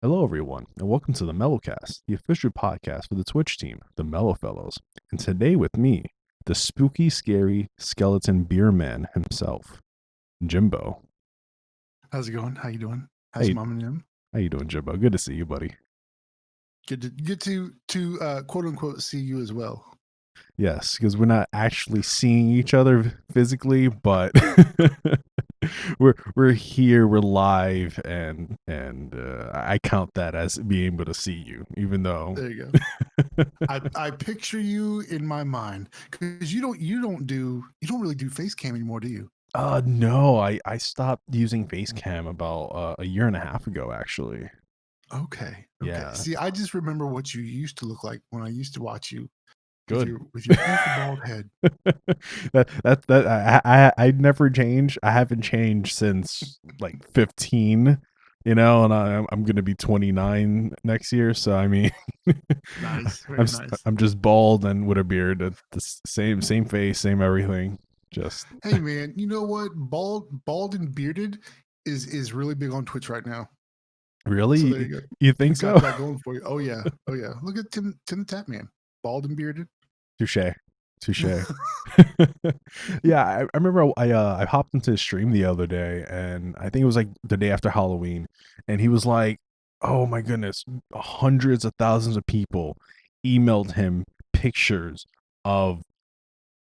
Hello, everyone, and welcome to the Mellowcast, the official podcast for the Twitch team, the Mellow Fellows. And today with me, the spooky, scary skeleton beer man himself, Jimbo. How's it going? How you doing? How's Hey, mom and them? how you doing, Jimbo? Good to see you, buddy. Good to quote unquote see you as well. Yes, because we're not actually seeing each other physically, but we're here, we're live, and I count that as being able to see you, even though. There you go. I picture you in my mind because you don't really do face cam anymore, do you? No, I stopped using Facecam about a year and a half ago, actually. Okay. Yeah, See, I just remember what you used to look like when I used to watch you with good. your beautiful bald head. I never changed. I haven't changed since like 15, and I'm gonna be 29 next year. So I mean, Nice, very nice. I'm just bald and with a beard. The same face, same everything. Just Hey man, you know what? Bald and bearded is really big on Twitch right now. really, So there you go. you think You've so? got that going for you. Oh yeah. Oh yeah. Look at Tim the Tap Man. Bald and bearded. Touche. Touche. Yeah, I remember I hopped into his stream the other day, and I think it was like the day after Halloween, and he was like, "Oh my goodness, hundreds of thousands of people emailed him pictures of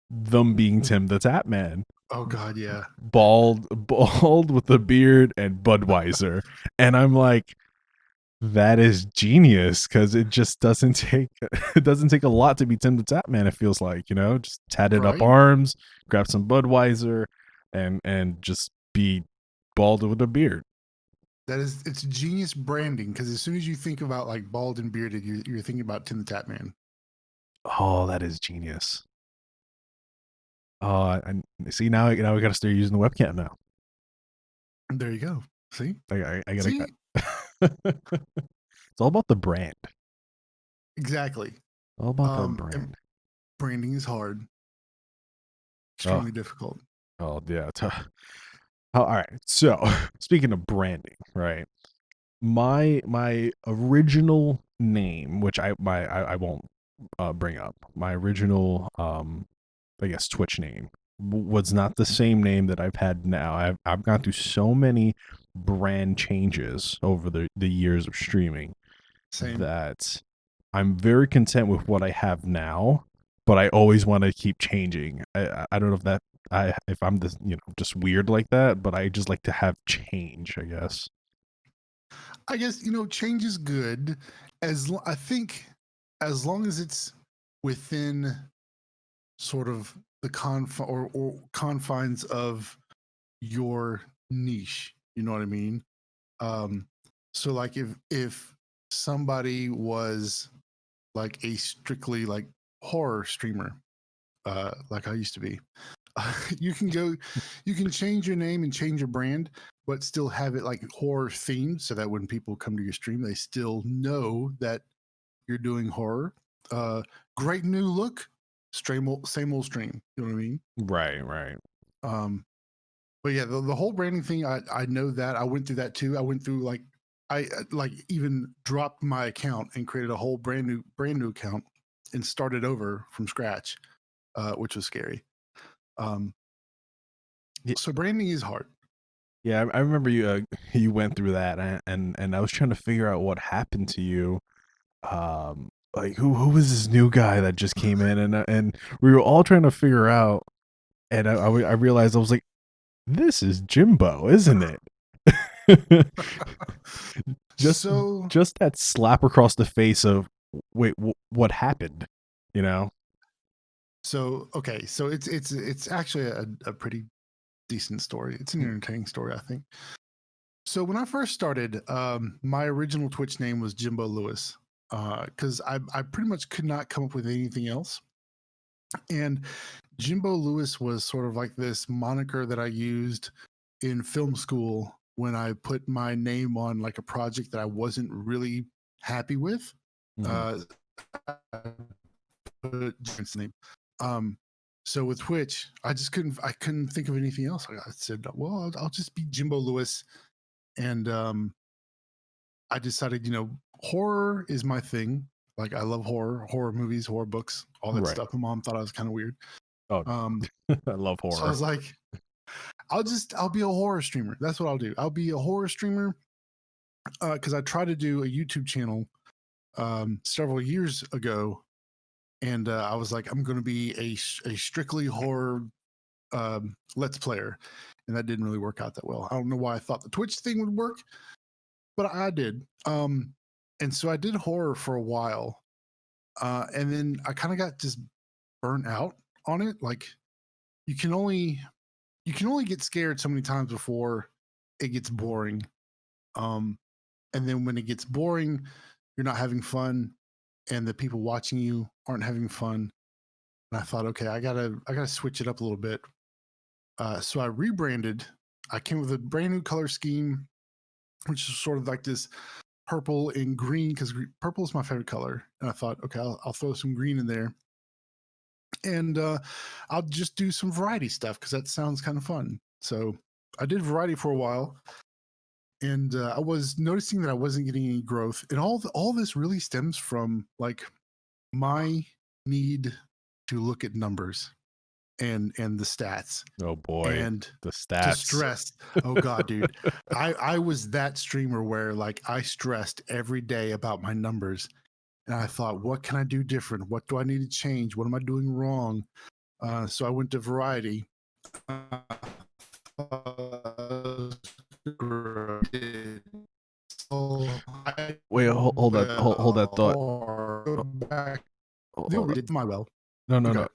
them being Tim the Tap Man, Oh God, yeah. bald with a beard and Budweiser," and I'm like, that is genius because it just doesn't take it doesn't take a lot to be Tim the Tap Man. It feels like, just tatted up Right? arms, grab some Budweiser, and just be bald with a beard. It's genius branding because as soon as you think about like bald and bearded, you're thinking about Tim the Tap Man. Oh, that is genius. Oh, and see, now we got to start using the webcam now. There you go. See? I gotta. See? It's all about the brand. Exactly. All about that And brand. branding is hard, Oh, extremely difficult. oh yeah. All right. So speaking of branding, right? My original name, which I won't bring up, my original I guess Twitch name was not the same name that I've had now. I've gone through so many brand changes over the years of streaming Same. that I'm very content with what I have now, but I always want to keep changing. I don't know if that if I'm this just weird like that, but I just like to have change, I guess. I guess change is good I think as long as it's within sort of the or confines of your niche. You know what I mean? Um, so like if somebody was like a strictly like horror streamer, like I used to be, you can change your name and change your brand, but still have it like horror themed, so that when people come to your stream, they still know that you're doing horror. Great new look, same old stream. You know what I mean? Right, right. Um, but yeah, the whole branding thing, I know that I went through that too. I went through like I like even dropped my account and created a whole brand new account and started over from scratch, which was scary. Um, Y- so branding is hard. Yeah, I remember you you went through that, and I was trying to figure out what happened to you. Like who was this new guy that just came in, and we were all trying to figure out, and I realized I was like, this is Jimbo, isn't it? just So just that slap across the face of wait, what happened? You know? okay, so it's actually a pretty decent story. It's an entertaining story, I think. So when I first started, my original Twitch name was Jimbo Lewis, because I pretty much could not come up with anything else. And Jimbo Lewis was sort of like this moniker that I used in film school when I put my name on like a project that I wasn't really happy with. Mhm. Uh, Jim's name. Um, so with Twitch, I couldn't think of anything else. I said, well, I'll just be Jimbo Lewis, and I decided, horror is my thing. Like I love horror movies, horror books, all that Right. stuff. My mom thought I was kind of weird. Oh, Um, I love so I horror. was like, I'll be a horror streamer. That's what I'll do. I'll be a horror streamer because I tried to do a YouTube channel several years ago, and I was like, I'm going to be a strictly horror let's player, and that didn't really work out that well. I don't know why I thought the Twitch thing would work, but I did. And so I did horror for a while, and then I kind of got just burnt out on it. Like you can only get scared so many times before it gets boring. And then when it gets boring, you're not having fun, and the people watching you aren't having fun. And I thought, okay, I gotta switch it up a little bit. So I rebranded. I came with a brand new color scheme, which is sort of like this purple and green, because purple is my favorite color. And I thought, okay, I'll throw some green in there, and I'll just do some variety stuff because that sounds kind of fun. So I did variety for a while, and I was noticing that I wasn't getting any growth, and all this really stems from like my need to look at numbers and the stats Oh boy, and the to stats. stress. Oh god, dude. I was that streamer where like I stressed every day about my numbers, and I thought, what can I do different? What do I need to change? What am I doing wrong? So I went to variety. Wait, hold that thought. Back. Hold Did my well. No, no, Okay. no.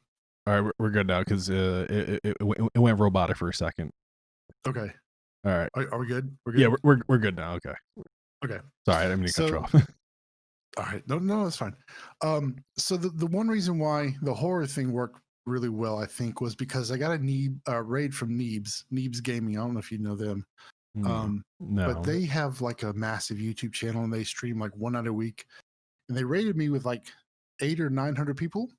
All right, we're good now because it went robotic for a second. Okay. All right. Are we good? We're good. Yeah, we're good now. Okay. Okay. Sorry, I didn't mean to cut you So, off. all right. No, that's fine. So the one reason why the horror thing worked really well, I think, was because I got a raid from Neebs Gaming. I don't know if you know them. But No. they have like a massive YouTube channel, and they stream like one night a week, and they raided me with like 800 or 900 people.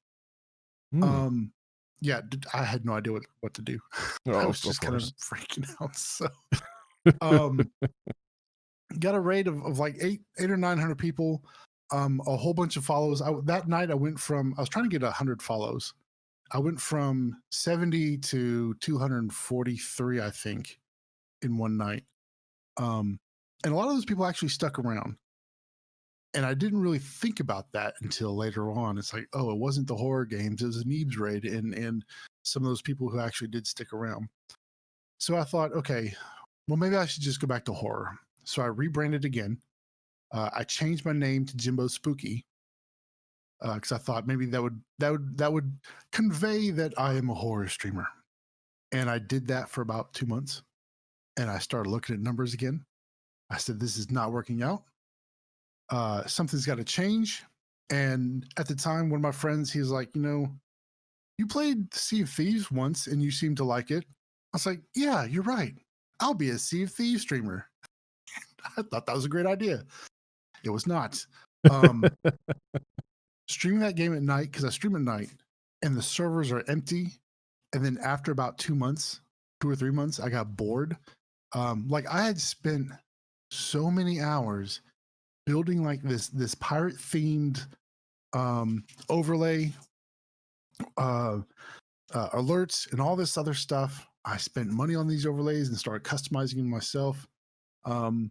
Yeah, I had no idea what to do. I was just kind of freaking out. So, got a raid of like eight or 900 people, a whole bunch of follows. That night I was trying to get 100 follows. I went from 70 to 243, I think, in one night. And a lot of those people actually stuck around. And I didn't really think about that until later on. It's like, oh, it wasn't the horror games, it was a Neebs raid, and some of those people who actually did stick around. So I thought, okay, well, maybe I should just go back to horror. So I rebranded again. I changed my name to Jimbo Spooky because I thought maybe that would convey that I am a horror streamer. And I did that for about 2 months, and I started looking at numbers again. I said, this is not working out. Something's got to change. And at the time, one of my friends, he was like, you played Sea of Thieves once and you seem to like it. I was like, yeah, you're right. I'll be a Sea of Thieves streamer. I thought that was a great idea. It was not. Streaming that game at night, because I stream at night and the servers are empty. And then after about 2 months, 2 or 3 months, I got bored. Like I had spent so many hours building like this pirate themed overlay, alerts, and all this other stuff. I spent money on these overlays and started customizing them myself. And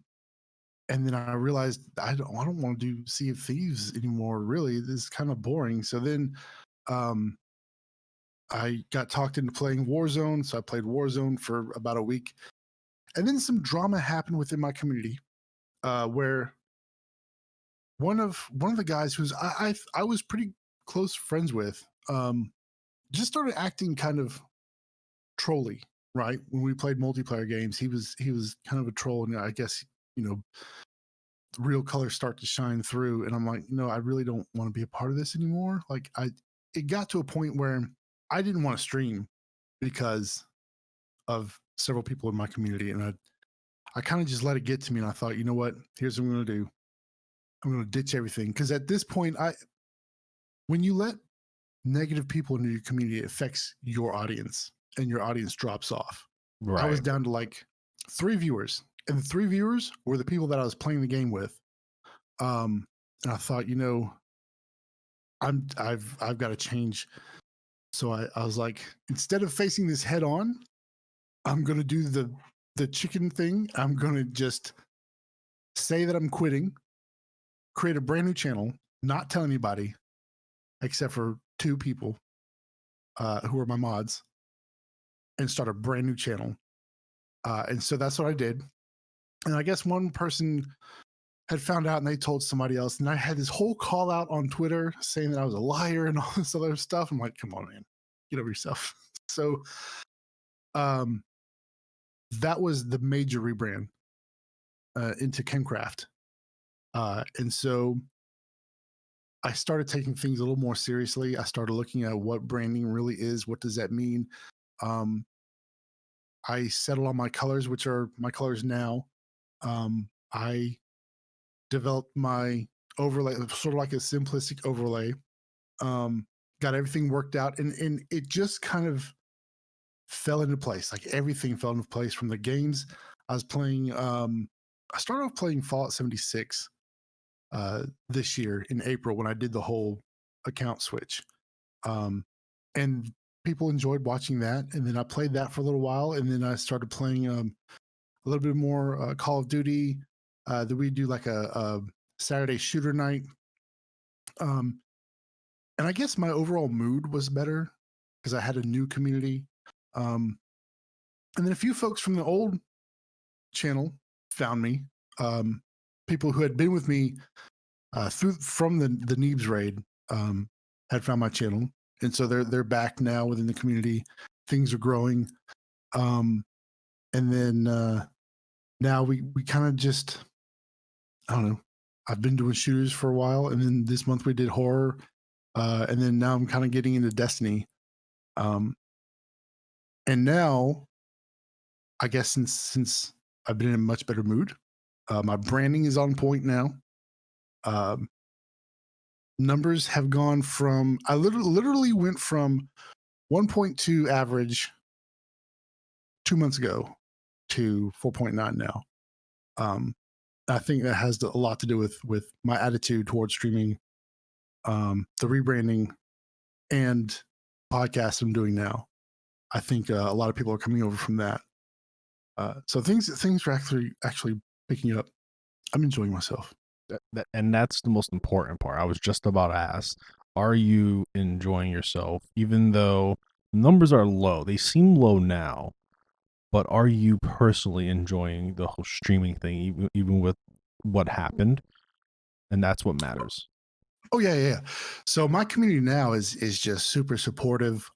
then I realized I don't want to do Sea of Thieves anymore. Really, this is kind of boring. So then I got talked into playing Warzone. So I played Warzone for about a week, and then some drama happened within my community where one of the guys who's I was pretty close friends with just started acting kind of trolly, right? When we played multiplayer games, he was kind of a troll, and I guess real colors start to shine through, and I'm like, I really don't want to be a part of this anymore. Like it got to a point where I didn't want to stream because of several people in my community, and I kind of just let it get to me, and I thought, you know what, here's what I'm going to do. I'm going to ditch everything, because at this point, when you let negative people into your community, it affects your audience, and your audience drops off. Right. I was down to like 3 viewers, and the 3 viewers were the people that I was playing the game with. And I thought, I've got to change. So I was like, instead of facing this head on, I'm gonna do the chicken thing. I'm gonna just say that I'm quitting, create a brand new channel, not tell anybody except for two people who are my mods, and start a brand new channel. And so that's what I did. And I guess one person had found out and they told somebody else. And I had this whole call out on Twitter saying that I was a liar and all this other stuff. I'm like, come on, man, get over yourself. So um, that was the major rebrand into KemKraft. And so I started taking things a little more seriously. I started looking at what branding really is. What does that mean? Um, I settled on my colors, which are my colors now. I developed my overlay, sort of like a simplistic overlay. Got everything worked out, and it just kind of fell into place. Like everything fell into place from the games I was playing. I started off playing Fallout 76 this year in April when I did the whole account switch. And people enjoyed watching that. And then I played that for a little while. And then I started playing a little bit more Call of Duty. Then we do like a Saturday shooter night. And I guess my overall mood was better because I had a new community. And then a few folks from the old channel found me. People who had been with me from the Neebs raid had found my channel, and so they're back now within the community. Things are growing, and then now we kind of just, I don't know. I've been doing shooters for a while, and then this month we did horror, and then now I'm kind of getting into Destiny, and now I guess since I've been in a much better mood, my branding is on point now. Um, Numbers have gone from I literally went from 1.2 average 2 months ago to 4.9 now. I think that has a lot to do with my attitude towards streaming, the rebranding, and podcasts I'm doing now. I think a lot of people are coming over from that. So things are actually picking up. I'm enjoying myself. And that's the most important part. I was just about to ask, are you enjoying yourself? Even though numbers are low, they seem low now, but are you personally enjoying the whole streaming thing, even with what happened? And that's what matters. Oh yeah. So my community now is just super supportive.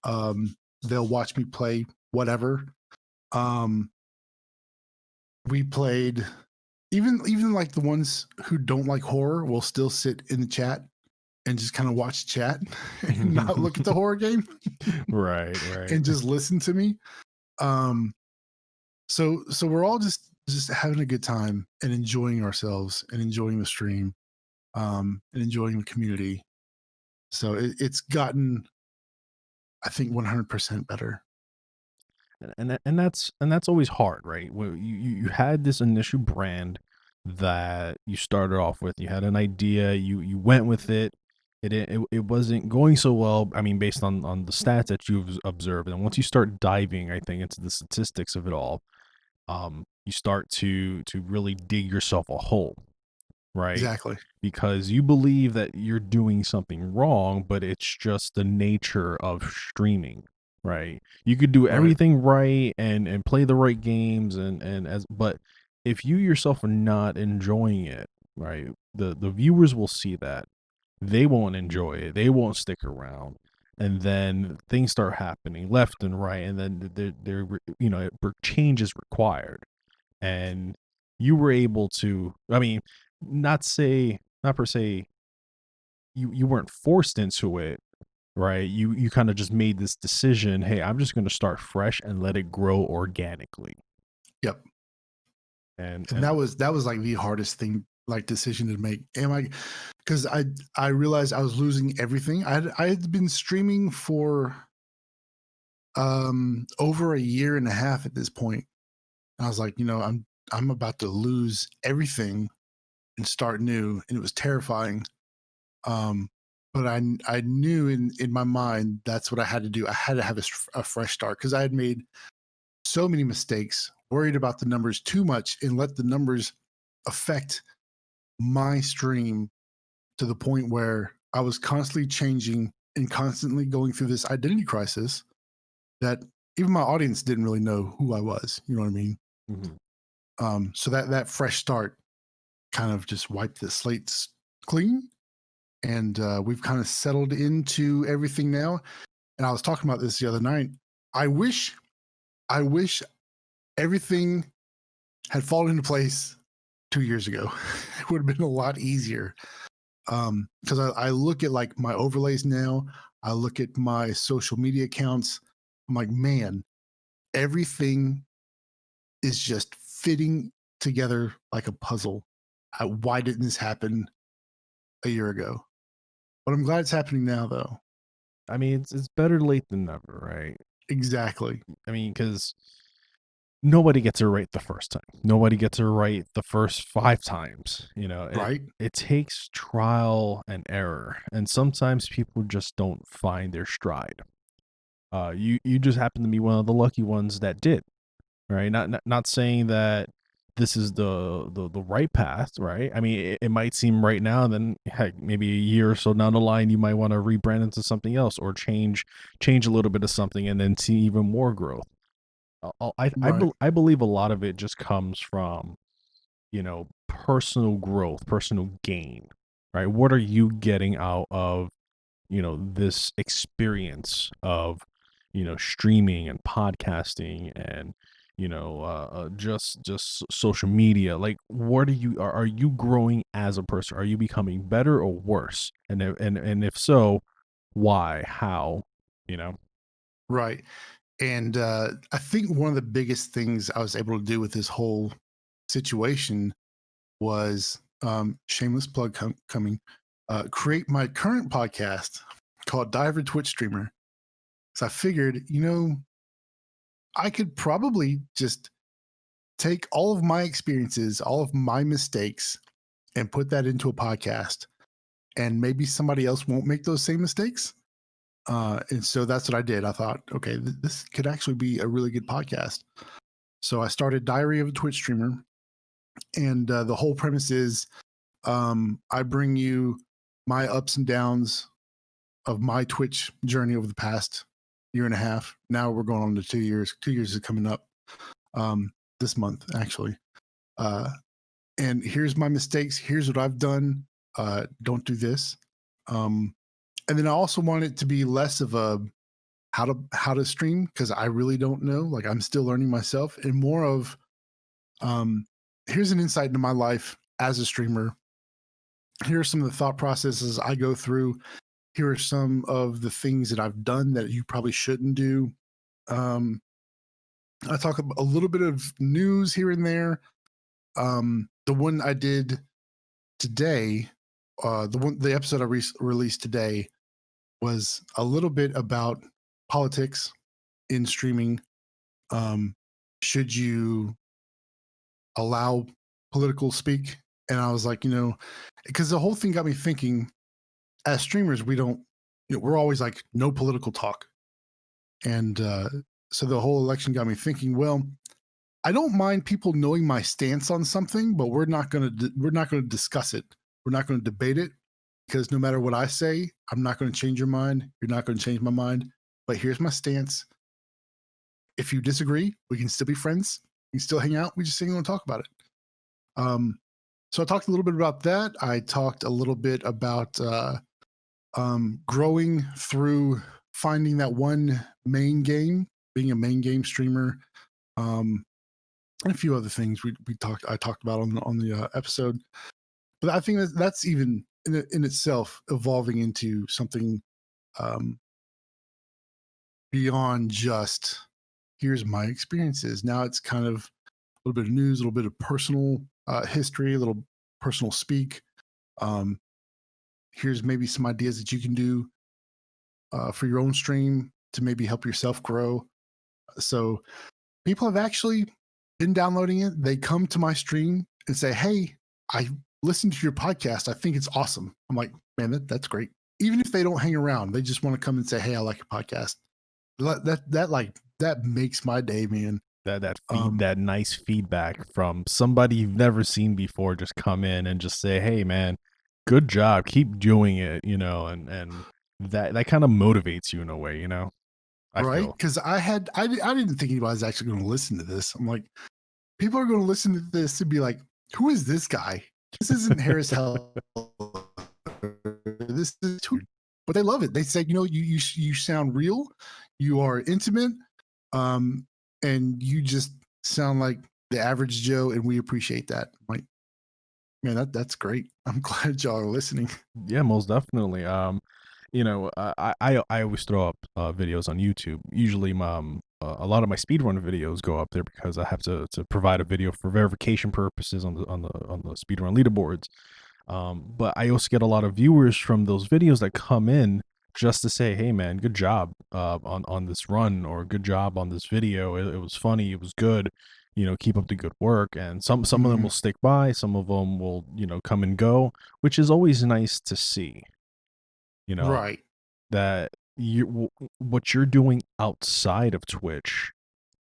They'll watch me play whatever. Um, we played even like the ones who don't like horror will still sit in the chat and just kind of watch chat and not look at the horror game. Right. And just listen to me. So we're all just having a good time and enjoying ourselves and enjoying the stream, and enjoying the community. So it's gotten, I think, 100% better. And that's always hard, right? When you had this initial brand that you started off with, you had an idea, you went with it. It wasn't going so well. I mean, based on the stats that you've observed, and once you start diving, I think, into the statistics of it all, you start to really dig yourself a hole, right? Exactly. Because you believe that you're doing something wrong, but it's just the nature of streaming, right? You could do Right. everything right and play the right games and as but if you yourself are not enjoying it, right? The viewers will see that. They won't enjoy it. They won't stick around. And then things start happening left and right, and then change is required. And you were able to, I mean, not per se, you weren't forced into it, right? You kind of just made this decision, hey, I'm just going to start fresh and let it grow organically. Yep. And And that was like the hardest thing, like, decision to make. Because I realized I was losing everything. I had been streaming for over a year and a half at this point. I was like, I'm about to lose everything and start new, and it was terrifying. Um, but I knew in my mind that's what I had to do. I had to have a fresh start because I had made so many mistakes, worried about the numbers too much, and let the numbers affect my stream to the point where I was constantly changing and constantly going through this identity crisis that even my audience didn't really know who I was. You know what I mean? So that fresh start kind of just wiped the slates clean, and we've kind of settled into everything now. And I was talking about this the other night. I wish everything had fallen into place 2 years ago. It would have been a lot easier. Because I look at like my overlays now, I look at my social media accounts. I'm like, man, everything is just fitting together like a puzzle. Why didn't this happen a year ago? But I'm glad it's happening now, though. I mean, it's better late than never, right? Exactly. I mean, because nobody gets it right the first time. Nobody gets it right the first 5 times. You know, Right. it takes trial and error, and sometimes people just don't find their stride. You just happen to be one of the lucky ones that did, right? Not saying that this is the right path, right? I mean, it might seem right now, and then heck, maybe a year or so down the line, you might want to rebrand into something else or change a little bit of something, and then see even more growth. Right. I believe a lot of it just comes from, personal growth, personal gain, right? What are you getting out of, this experience of, streaming and podcasting and, just social media? Like, what are you growing as a person? Are you becoming better or worse? And if so, why? How? You know? Right. And I think one of the biggest things I was able to do with this whole situation was shameless plug coming, create my current podcast called Diver Twitch Streamer. So I figured, I could probably just take all of my experiences, all of my mistakes, and put that into a podcast. And maybe somebody else won't make those same mistakes. And so that's what I did. I thought, okay, this could actually be a really good podcast. So I started Diary of a Twitch Streamer. And the whole premise is I bring you my ups and downs of my Twitch journey over the past year and a half. Now we're going on to 2 years. 2 years is coming up this month, actually. And here's my mistakes. Here's what I've done. Don't do this. And then I also want it to be less of a how to stream, because I really don't know. Like, I'm still learning myself, and more of here's an insight into my life as a streamer. Here are some of the thought processes I go through. Here are some of the things that I've done that you probably shouldn't do. I talk about a little bit of news here and there. The one I did today, the episode I released today was a little bit about politics in streaming. Should you allow political speak? And I was like, because the whole thing got me thinking, as streamers, we don't, we're always like, no political talk. And so the whole election got me thinking, well, I don't mind people knowing my stance on something, but we're not going to discuss it. We're not going to debate it, because no matter what I say, I'm not going to change your mind. You're not going to change my mind. But here's my stance. If you disagree, we can still be friends. We can still hang out. We just ain't going to talk about it. So I talked a little bit about that. I talked a little bit about growing through finding that one main game, being a main game streamer, and a few other things I talked about on the episode. But I think that's even in itself evolving into something beyond just here's my experiences. Now it's kind of a little bit of news, a little bit of personal history, a little personal speak. Here's maybe some ideas that you can do for your own stream to maybe help yourself grow. So people have actually been downloading it. They come to my stream and say, hey, I listen to your podcast. I think it's awesome. I'm like, man, that's great. Even if they don't hang around, they just want to come and say, hey, I like your podcast. That makes my day, man. That nice feedback from somebody you've never seen before just come in and just say, hey man, good job, keep doing it, and that kind of motivates you in a way, I right? feel. Because I didn't think anybody was actually going to listen to this. I'm like, people are going to listen to this and be like, who is this guy? This isn't Harris Hell. This is too, but they love it. They say, you sound real, you are intimate, and you just sound like the average Joe, and we appreciate that. I'm like, man, that's great. I'm glad y'all are listening. Yeah, most definitely. I always throw up videos on YouTube. Usually, a lot of my speedrun videos go up there because I have to provide a video for verification purposes on the speedrun leaderboards. But I also get a lot of viewers from those videos that come in just to say, "Hey, man, good job on this run," or "Good job on this video. It was funny. It was good. Keep up the good work." And some of them will stick by. Some of them will come and go, which is always nice to see. You know Right. that what you're doing outside of Twitch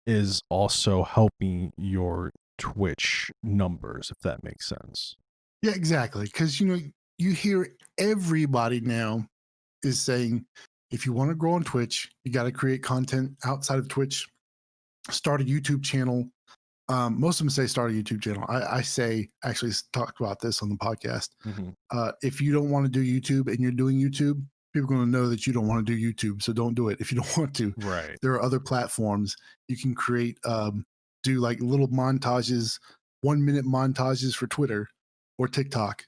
is also helping your Twitch numbers, if that makes sense. Yeah, exactly. Because you hear everybody now is saying, if you want to grow on Twitch, you got to create content outside of Twitch. Start a YouTube channel. Most of them say start a YouTube channel. I say, actually talked about this on the podcast. Mm-hmm. If you don't want to do YouTube and you're doing YouTube, people are going to know that you don't want to do YouTube. So don't do it if you don't want to. Right. There are other platforms you can create, do like little montages, 1 minute montages for Twitter or TikTok.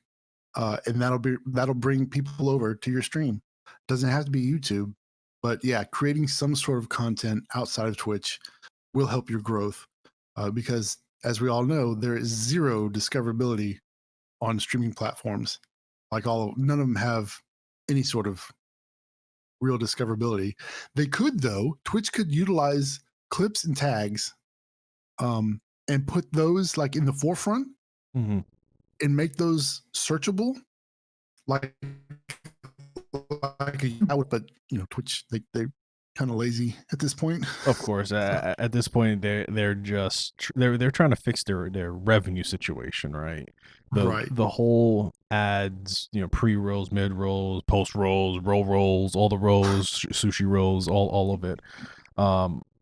And that'll bring people over to your stream. Doesn't have to be YouTube, but yeah, creating some sort of content outside of Twitch will help your growth. Because as we all know, there is zero discoverability on streaming platforms. None of them have any sort of real discoverability. They could, though. Twitch could utilize clips and tags, and put those like in the forefront, Mm-hmm. and make those searchable, like but Twitch, they're kind of lazy at this point. Of course, at this point, they're just they're trying to fix their revenue situation, right? The Right. the whole ads, pre rolls, mid rolls, post rolls, rolls, all the rolls, sushi rolls, all of it.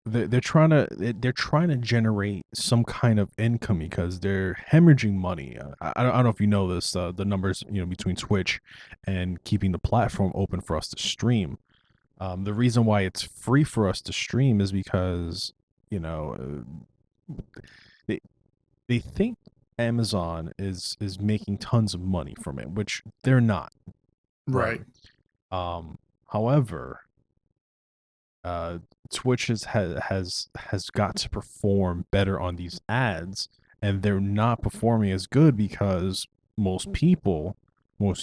They're trying to generate some kind of income because they're hemorrhaging money. I don't know if you know this, the numbers between Twitch and keeping the platform open for us to stream. The reason why it's free for us to stream is because they they think Amazon is making tons of money from it, which they're not, right? Right. However, Twitch has got to perform better on these ads, and they're not performing as good because most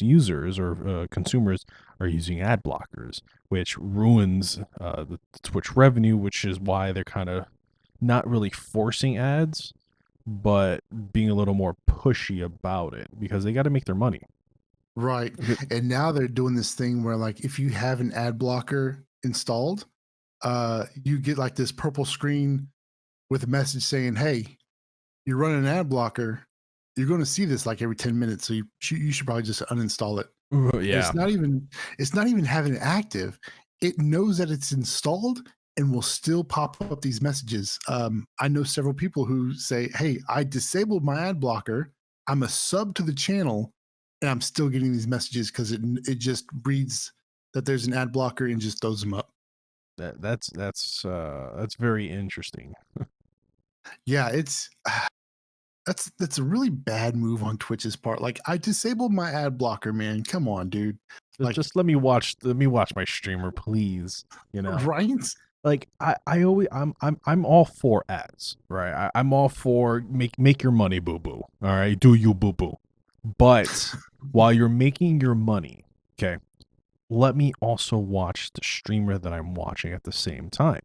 users or consumers are using ad blockers, which ruins the Twitch revenue, which is why they're kind of not really forcing ads, but being a little more pushy about it because they got to make their money. Right. And now they're doing this thing where, like, if you have an ad blocker installed, you get like this purple screen with a message saying, hey, you're running an ad blocker. You're going to see this like every 10 minutes. So you should probably just uninstall it. Yeah. It's not even having it active. It knows that it's installed and will still pop up these messages. I know several people who say, hey, I disabled my ad blocker. I'm a sub to the channel and I'm still getting these messages because it just reads that there's an ad blocker and just throws them up. That's very interesting. Yeah, that's a really bad move on Twitch's part. Like, I disabled my ad blocker, man. Come on, dude. Like, Just let me watch my streamer, please. right? Like I always I'm all for ads, right? I'm all for make your money, boo boo. All right, do you, boo boo. But while you're making your money, okay, let me also watch the streamer that I'm watching at the same time.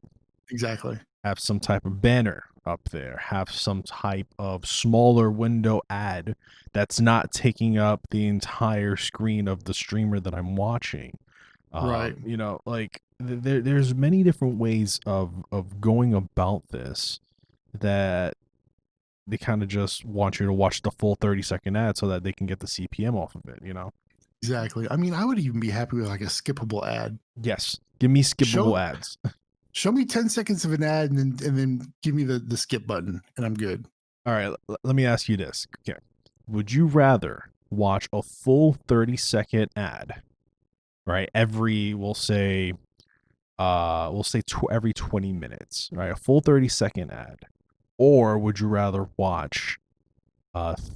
Exactly. Have some type of banner up there. Have some type of smaller window ad that's not taking up the entire screen of the streamer that I'm watching. Right. You know, like there's many different ways of going about this that they kind of just want you to watch the full 30-second ad so that they can get the CPM off of it, you know? Exactly. I mean, I would even be happy with like a skippable ad. Yes. Give me skippable Show ads. show me 10 seconds of an ad and then give me the skip button and I'm good. All right, let me ask you this. Okay. Would you rather watch a full 30-second ad, right? Every, we'll say every 20 minutes, right? A full 30-second ad. Or would you rather watch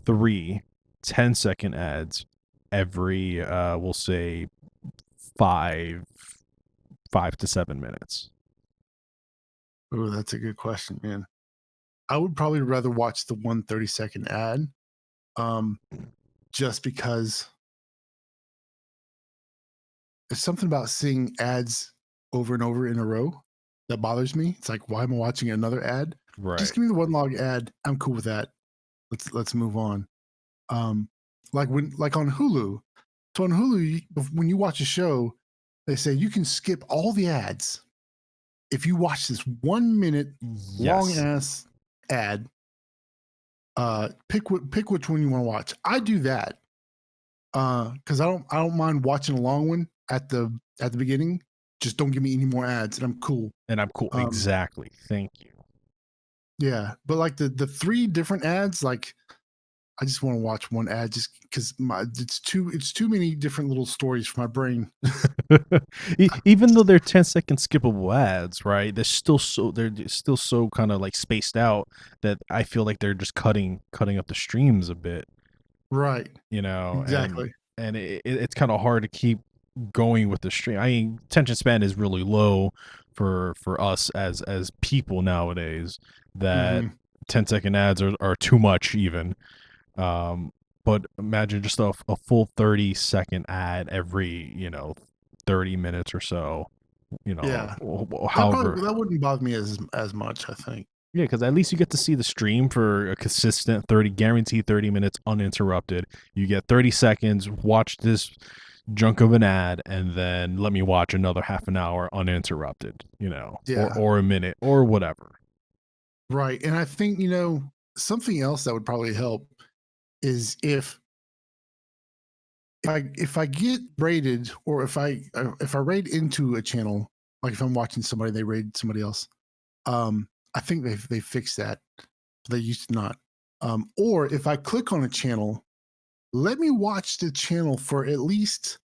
three 10-second ads every we'll say five 5 to 7 minutes? Oh, that's a good question, man. I would probably rather watch the 1 30-second ad. Just because there's something about seeing ads over and over in a row that bothers me. It's like, why am I watching another ad? Right. Just give me the one log ad. I'm cool with that. Let's move on. Um, like on Hulu. So on Hulu, when you watch a show, they say you can skip all the ads if you watch this 1 minute long Yes. ass ad. Pick which one you want to watch. I do that because I don't mind watching a long one at the beginning. Just don't give me any more ads, and I'm cool. And I'm cool. Exactly. Thank you. Yeah, but like the three different ads, like I just want to watch one ad just because it's too many different little stories for my brain. Even though they're 10-second skippable ads, right? They're still so kind of like spaced out that I feel like they're just cutting up the streams a bit, Right. you know, Exactly. and it's kind of hard to keep going with the stream. I mean, attention span is really low for us as people nowadays, that Hmm. 10-second ads are too much even. Um, but imagine just a full 30-second ad every, 30 minutes or so, Yeah. however. That wouldn't bother me as much, I think. Yeah, because at least you get to see the stream for a consistent 30, guaranteed 30 minutes uninterrupted. You get 30 seconds, watch this junk of an ad, and then let me watch another half an hour uninterrupted, Yeah. or a minute or whatever. Right. And I think, something else that would probably help is if I get rated, or if I raid into a channel, like if I'm watching somebody, they raid somebody else. I think they fixed that. They used to not. Or if I click on a channel, let me watch the channel for at least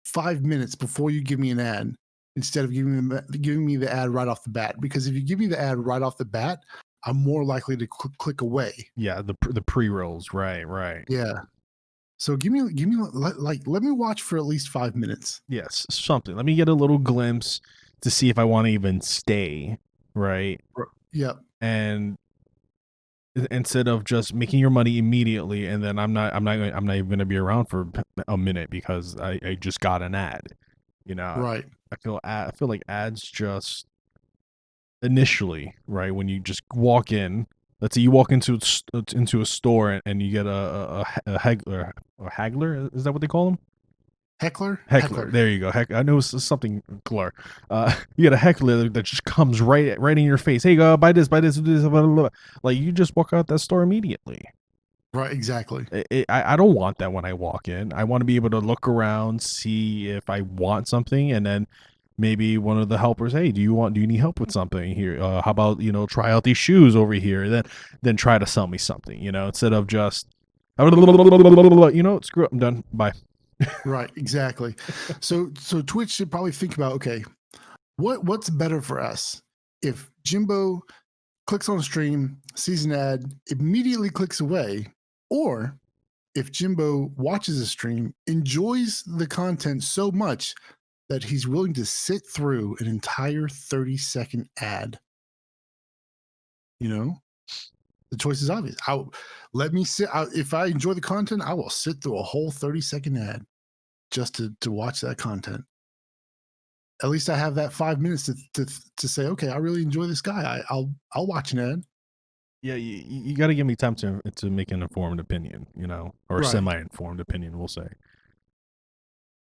5 minutes before you give me an ad, instead of giving me the ad right off the bat. Because if you give me the ad right off the bat, I'm more likely to click away. Yeah, the pre-rolls, right. Yeah. So let me watch for at least 5 minutes. Yes, something. Let me get a little glimpse to see if I want to even stay, right? Yeah. And instead of just making your money immediately, and then I'm not even gonna be around for a minute because I just got an ad. Right. I feel like ads just initially, right, when you just walk in. Let's say you walk into a store and you get a haggler. Is that what they call them? Heckler. There you go. I know it's something clear. You get a heckler that just comes right in your face. Hey, buy this, blah, blah, blah. Like you just walk out that store immediately. Right. Exactly. I don't want that when I walk in. I want to be able to look around, see if I want something, and then maybe one of the helpers, hey, do you need help with something here? How about try out these shoes over here? Then try to sell me something. Instead of just screw it, I'm done. Bye. Right. Exactly. So Twitch should probably think about, okay, what's better for us? If Jimbo clicks on a stream, sees an ad, immediately clicks away, or if Jimbo watches a stream, enjoys the content so much that he's willing to sit through an entire 30-second ad. The choice is obvious. Let me sit. If I enjoy the content, I will sit through a whole 30-second ad just to watch that content. at least I have that 5 minutes to say, okay, I really enjoy this guy. I'll watch an ad. Yeah, you got to give me time to make an informed opinion, or Right. semi-informed opinion, we'll say.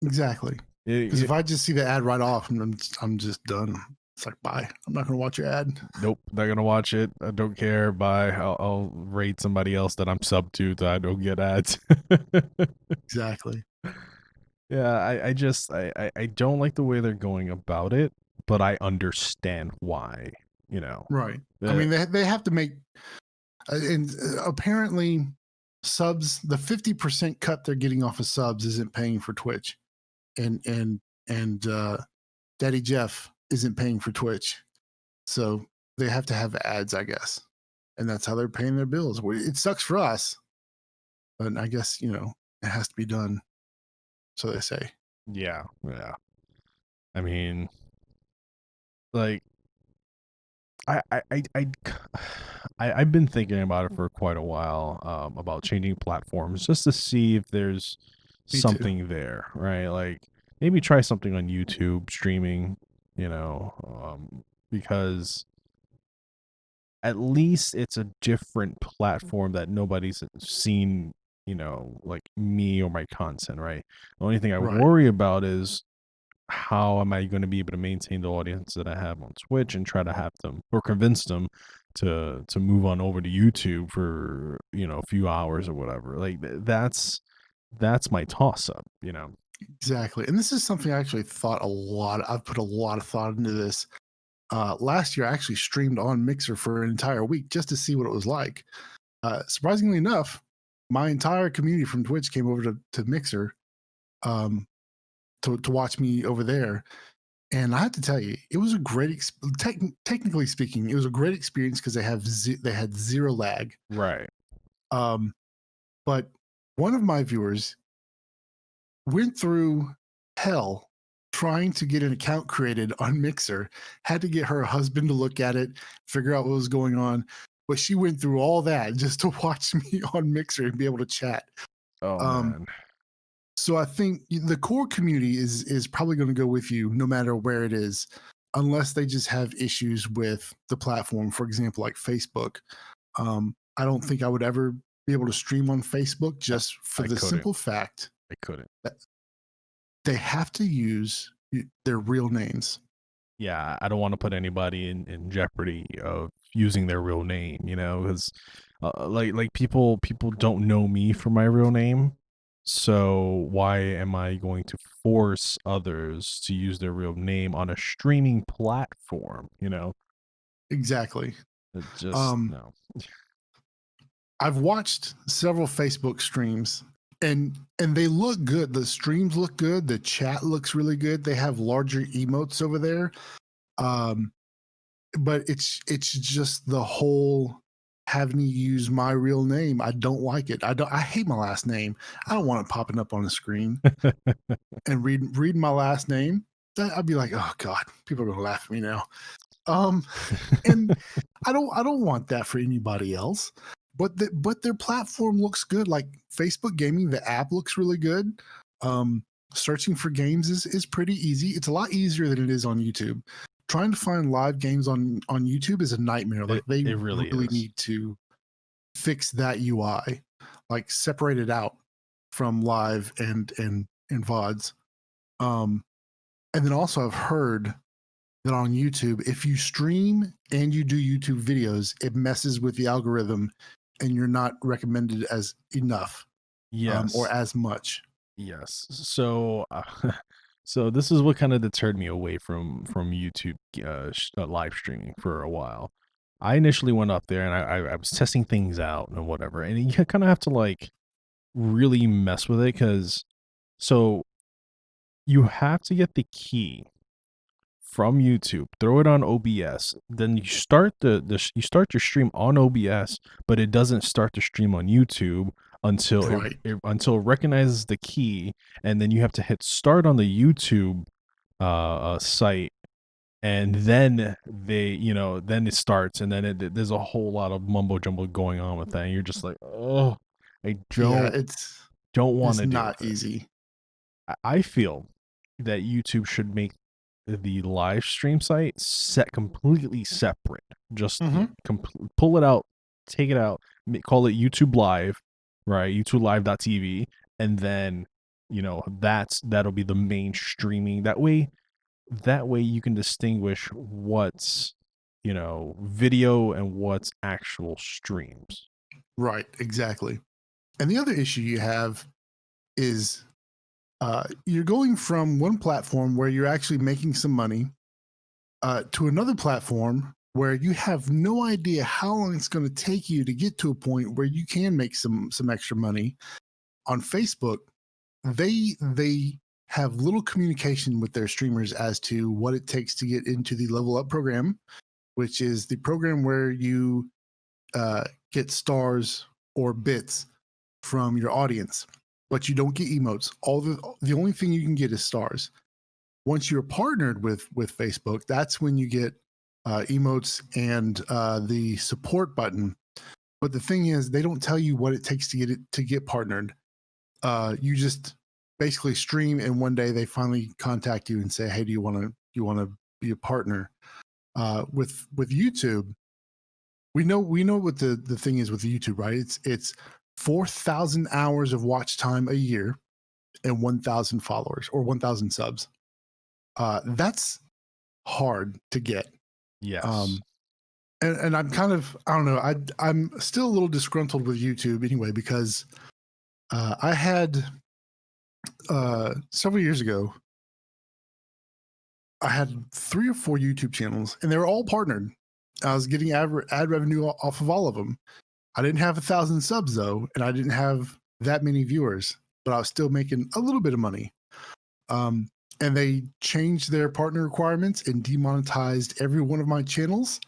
Exactly. Because It, if I just see the ad right off, I'm just done. It's like, bye. I'm not going to watch your ad. nope, not gonna watch it. I don't care. Bye. I'll rate somebody else that I'm sub to that I don't get ads. Exactly. Yeah, I don't like the way they're going about it, but I understand why. You know, Right. I Uh, mean, they have to make, and apparently, subs, the 50% cut they're getting off of subs isn't paying for Twitch, and Daddy Jeff isn't paying for Twitch, so they have to have ads, I guess, and that's how they're paying their bills. It sucks for us, but I guess it has to be done. So they say. yeah, yeah. I mean, like I I've been thinking about it for quite a while, about changing platforms just to see if there's Me too. something there, right? Like maybe try something on YouTube streaming, because at least it's a different platform that nobody's seen, like me or my content, right? The only thing I Right. worry about is how am I going to be able to maintain the audience that I have on Twitch and try to have them or convince them to move on over to YouTube for a few hours or whatever. Like that's my toss up. Exactly. And this is something I actually thought a lot. I've put a lot of thought into this. Last year, I actually streamed on Mixer for an entire week just to see what it was like. Surprisingly enough, my entire community from Twitch came over to Mixer, um, to watch me over there. And I have to tell you, it was a great, technically speaking, it was a great experience because they had zero lag. Right. Um, but one of my viewers went through hell trying to get an account created on Mixer, had to get her husband to look at it, figure out what was going on. But she went through all that just to watch me on Mixer and be able to chat. Oh Um, man. so I think the core community is probably going to go with you no matter where it is, unless they just have issues with the platform. For example, like Facebook. I don't think I would ever be able to stream on Facebook just for I the couldn't. simple fact I couldn't. that they have to use their real names. Yeah, I don't want to put anybody in jeopardy of using their real name, because like people don't know me for my real name. So why am I going to force others to use their real name on a streaming platform? Exactly. It just Um, no. I've watched several Facebook streams and they look good. The streams look good. The chat looks really good. They have larger emotes over there. Um, but it's just the whole having to use my real name. I don't like it. I hate my last name. I don't want it popping up on the screen and read my last name. I'd be like, oh God, people are gonna laugh at me now. Um, and I don't want that for anybody else. But their platform looks good. Like Facebook Gaming, the app looks really good. Um, Searching for games is pretty easy. It's a lot easier than it is on YouTube. Trying to find live games on YouTube is a nightmare. Like they It really really is. need to fix that UI, like separate it out from live and VODs. Um, and then also I've heard that on YouTube, if you stream and you do YouTube videos, it messes with the algorithm and you're not recommended as enough, or Yes. as much. Yes. So, so this is what kind of deterred me away from YouTube live streaming for a while. I initially went up there and I was testing things out and whatever, and you kind of have to like really mess with it because so you have to get the key from YouTube, throw it on OBS, then you start you start your stream on OBS, but it doesn't start the stream on YouTube until Right. until it recognizes the key, and then you have to hit start on the YouTube site, and then then it starts, and then there's a whole lot of mumbo jumbo going on with that, and you're just like, oh, I Yeah, don't want it's to deal not with it. easy. I feel that YouTube should make the live stream site set completely separate. Just Mhm. pull it out, take it out, call it YouTube Live, right? YouTube Live.tv, and then that'll be the main streaming. That way you can distinguish what's video and what's actual streams. Right, exactly. And the other issue you have is you're going from one platform where you're actually making some money to another platform where you have no idea how long it's going to take you to get to a point where you can make some extra money. On Facebook, they have little communication with their streamers as to what it takes to get into the level up program, which is the program where you get stars or bits from your audience, but you don't get emotes. The only thing you can get is stars. Once you're partnered with Facebook, that's when you get emotes and the support button. But the thing is, they don't tell you what it takes to get partnered. You just basically stream, and one day they finally contact you and say, "Hey, do you want to be a partner?" With YouTube, we know what the thing is with YouTube, right? It's 4,000 hours of watch time a year and 1,000 followers or 1,000 subs. That's hard to get. Yes. And I'm kind of, I don't know, I'm still a little disgruntled with YouTube anyway, because I had several years ago, I had 3 or 4 YouTube channels, and they were all partnered. I was getting ad revenue off of all of them. I didn't have 1,000 subs though, and I didn't have that many viewers, but I was still making a little bit of money. And they changed their partner requirements and demonetized every one of my channels,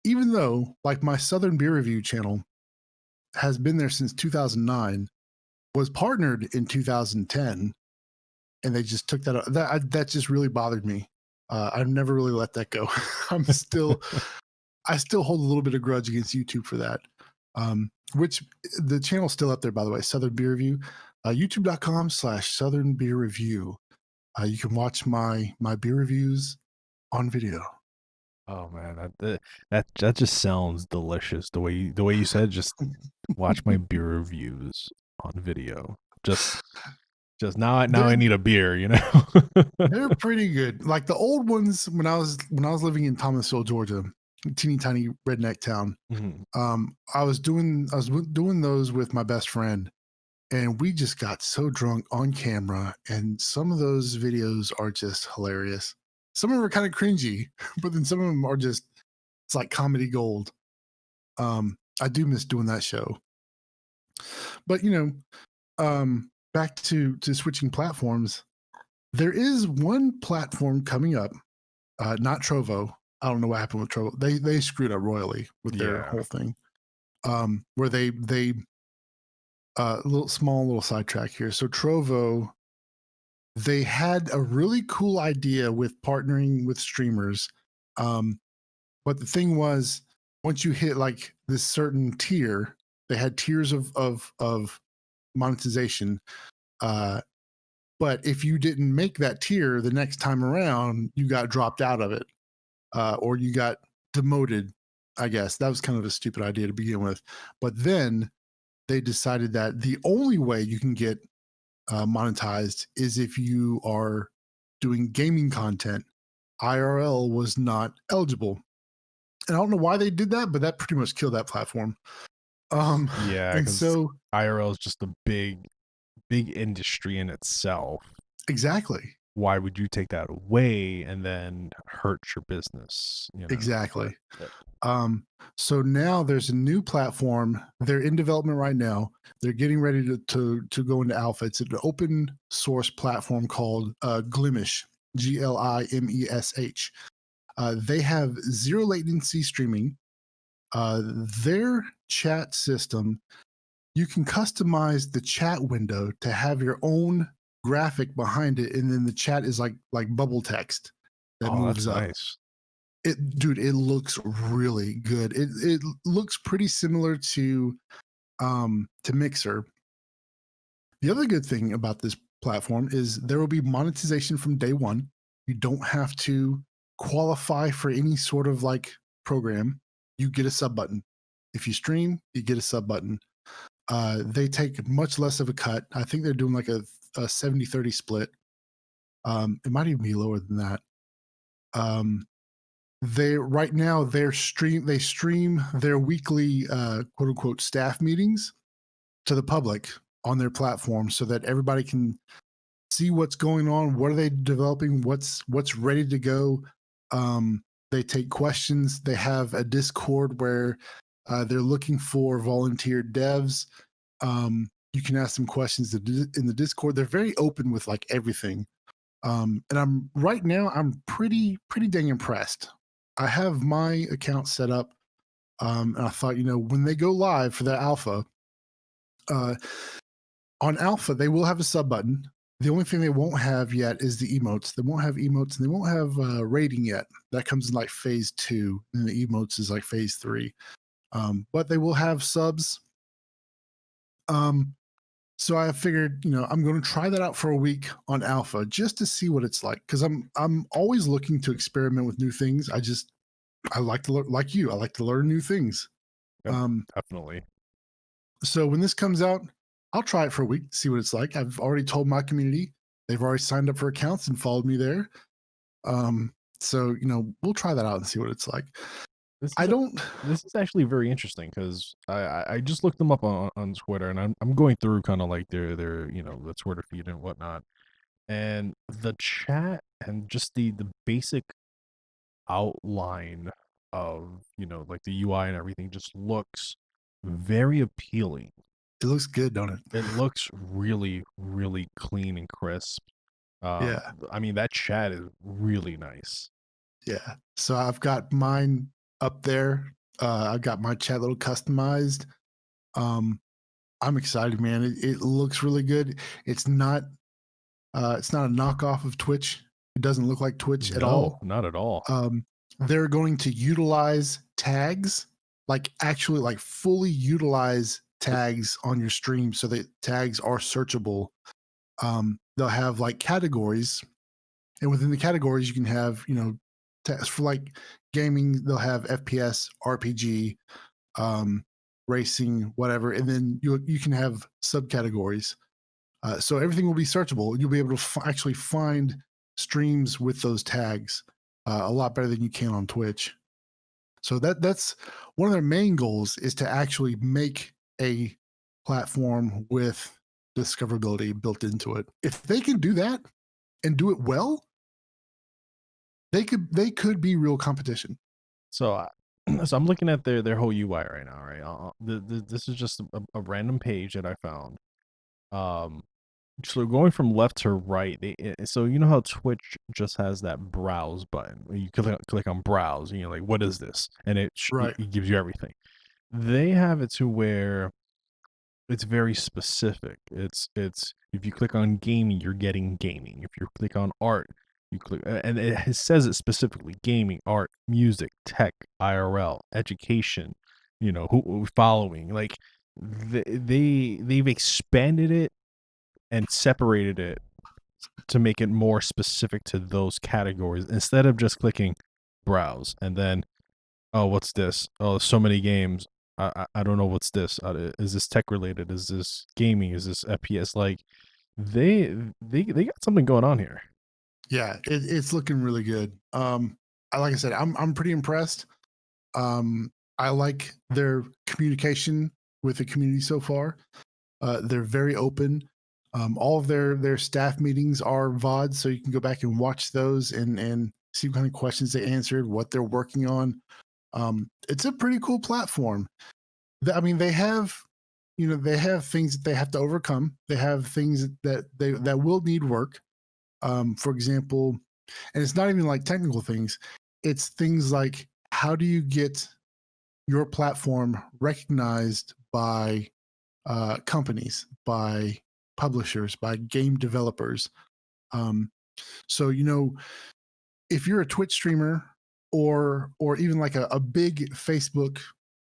even though, like, my Southern Beer Review channel has been there since 2009, was partnered in 2010, and they just took that out. That just really bothered me. I've never really let that go. I still hold a little bit of grudge against YouTube for that. Which the channel's still up there, by the way, Southern Beer Review, youtube.com/Southern Beer Review. You can watch my beer reviews on video. Oh man, that just sounds delicious. The way you said, just watch my beer reviews on video. Just now I They're need a beer. they're pretty good. Like the old ones when I was living in Thomasville, Georgia, teeny tiny redneck town. Mhm. I was doing those with my best friend, and we just got so drunk on camera, and some of those videos are just hilarious. Some of them are kind of cringy, but then some of them are just, it's like comedy gold. I do miss doing that show. But back to switching platforms. There is one platform coming up, not Trovo. I don't know what happened with Trovo. They screwed up royally with their Yeah. whole thing. Where they little sidetrack here. So Trovo, they had a really cool idea with partnering with streamers. But the thing was, once you hit like this certain tier, they had tiers of monetization. But if you didn't make that tier the next time around, you got dropped out of it, or you got demoted. I guess that was kind of a stupid idea to begin with. But then they decided that the only way you can get monetized is if you are doing gaming content. IRL was not eligible. And I don't know why they did that, but that pretty much killed that platform. Yeah, And because so, IRL is just a big industry in itself. exactly. Why would you take that away and then hurt your business? Exactly. But So now there's a new platform. They're in development right now. They're getting ready to go into alpha. It's an open source platform called Glimish, Glimesh. They have zero latency streaming. Their chat system, you can customize the chat window to have your own graphic behind it, and then the chat is like bubble text that oh, that's moves up. nice. It looks really good. It looks pretty similar to Mixer. The other good thing about this platform is there will be monetization from day one. You don't have to qualify for any sort of like program. You get a sub button. If you stream, you get a sub button. They take much less of a cut. I think they're doing like a 70-30 split. It might even be lower than that. They right now they stream their weekly quote unquote staff meetings to the public on their platform so that everybody can see what's going on, what are they developing, what's ready to go. They take questions. They have a Discord where they're looking for volunteer devs. You can ask them questions in the Discord. They're very open with like everything. And I'm right now I'm pretty dang impressed. I have my account set up, and I thought, when they go live for their alpha, on alpha they will have a sub button. The only thing they won't have yet is the emotes. They won't have emotes, and they won't have rating yet. That comes in like phase 2, and the emotes is like phase 3. But they will have subs. So I figured, I'm going to try that out for a week on alpha just to see what it's like, because I'm always looking to experiment with new things. I like to learn, like you. I like to learn new things. Yep, definitely. So when this comes out, I'll try it for a week, see what it's like. I've already told my community; they've already signed up for accounts and followed me there. So we'll try that out and see what it's like. This is actually very interesting because I just looked them up on Twitter, and I'm going through kind of like their the Twitter feed and whatnot, and the chat and just the basic outline of like the UI and everything just looks very appealing. It looks good, don't it? It looks really, really clean and crisp. Yeah. I mean, that chat is really nice. Yeah. So I've got mine up there. I've got my chat little customized. I'm excited, man. It looks really good. It's not a knockoff of Twitch. It doesn't look like Twitch at all. Not at all. They're going to utilize tags, like actually like fully utilize tags on your stream so that tags are searchable. They'll have like categories, and within the categories you can have tags for like gaming. They'll have FPS, RPG, racing, whatever, and then you can have subcategories. So everything will be searchable. You'll be able to actually find streams with those tags a lot better than you can on Twitch. So that's one of their main goals, is to actually make a platform with discoverability built into it. If they can do that and do it well, they could be real competition. So so I'm looking at their whole UI right now, right? This is just a random page that I found. So going from left to right, so you know how Twitch just has that browse button. You click on browse, and you're like, "What is this?" And Right. it gives you everything. They have it to where it's very specific. It's if you click on gaming, you're getting gaming. If you click on art, you click, and it says it specifically: gaming, art, music, tech, IRL, education. Who following? Like they've expanded it and separated it to make it more specific to those categories instead of just clicking browse and then, oh, what's this? Oh, so many games. I don't know what's this. Is this tech related? Is this gaming? Is this FPS? Like they got something going on here. Yeah, it's looking really good. Like I said, I'm pretty impressed. I like their communication with the community so far. They're very open. All of their staff meetings are VOD, so you can go back and watch those and see what kind of questions they answered, what they're working on. It's a pretty cool platform. I mean, they have things that they have to overcome. They have things that will need work. For example, and it's not even like technical things. It's things like, how do you get your platform recognized by companies, by publishers, by game developers? So if you're a Twitch streamer or even like a big Facebook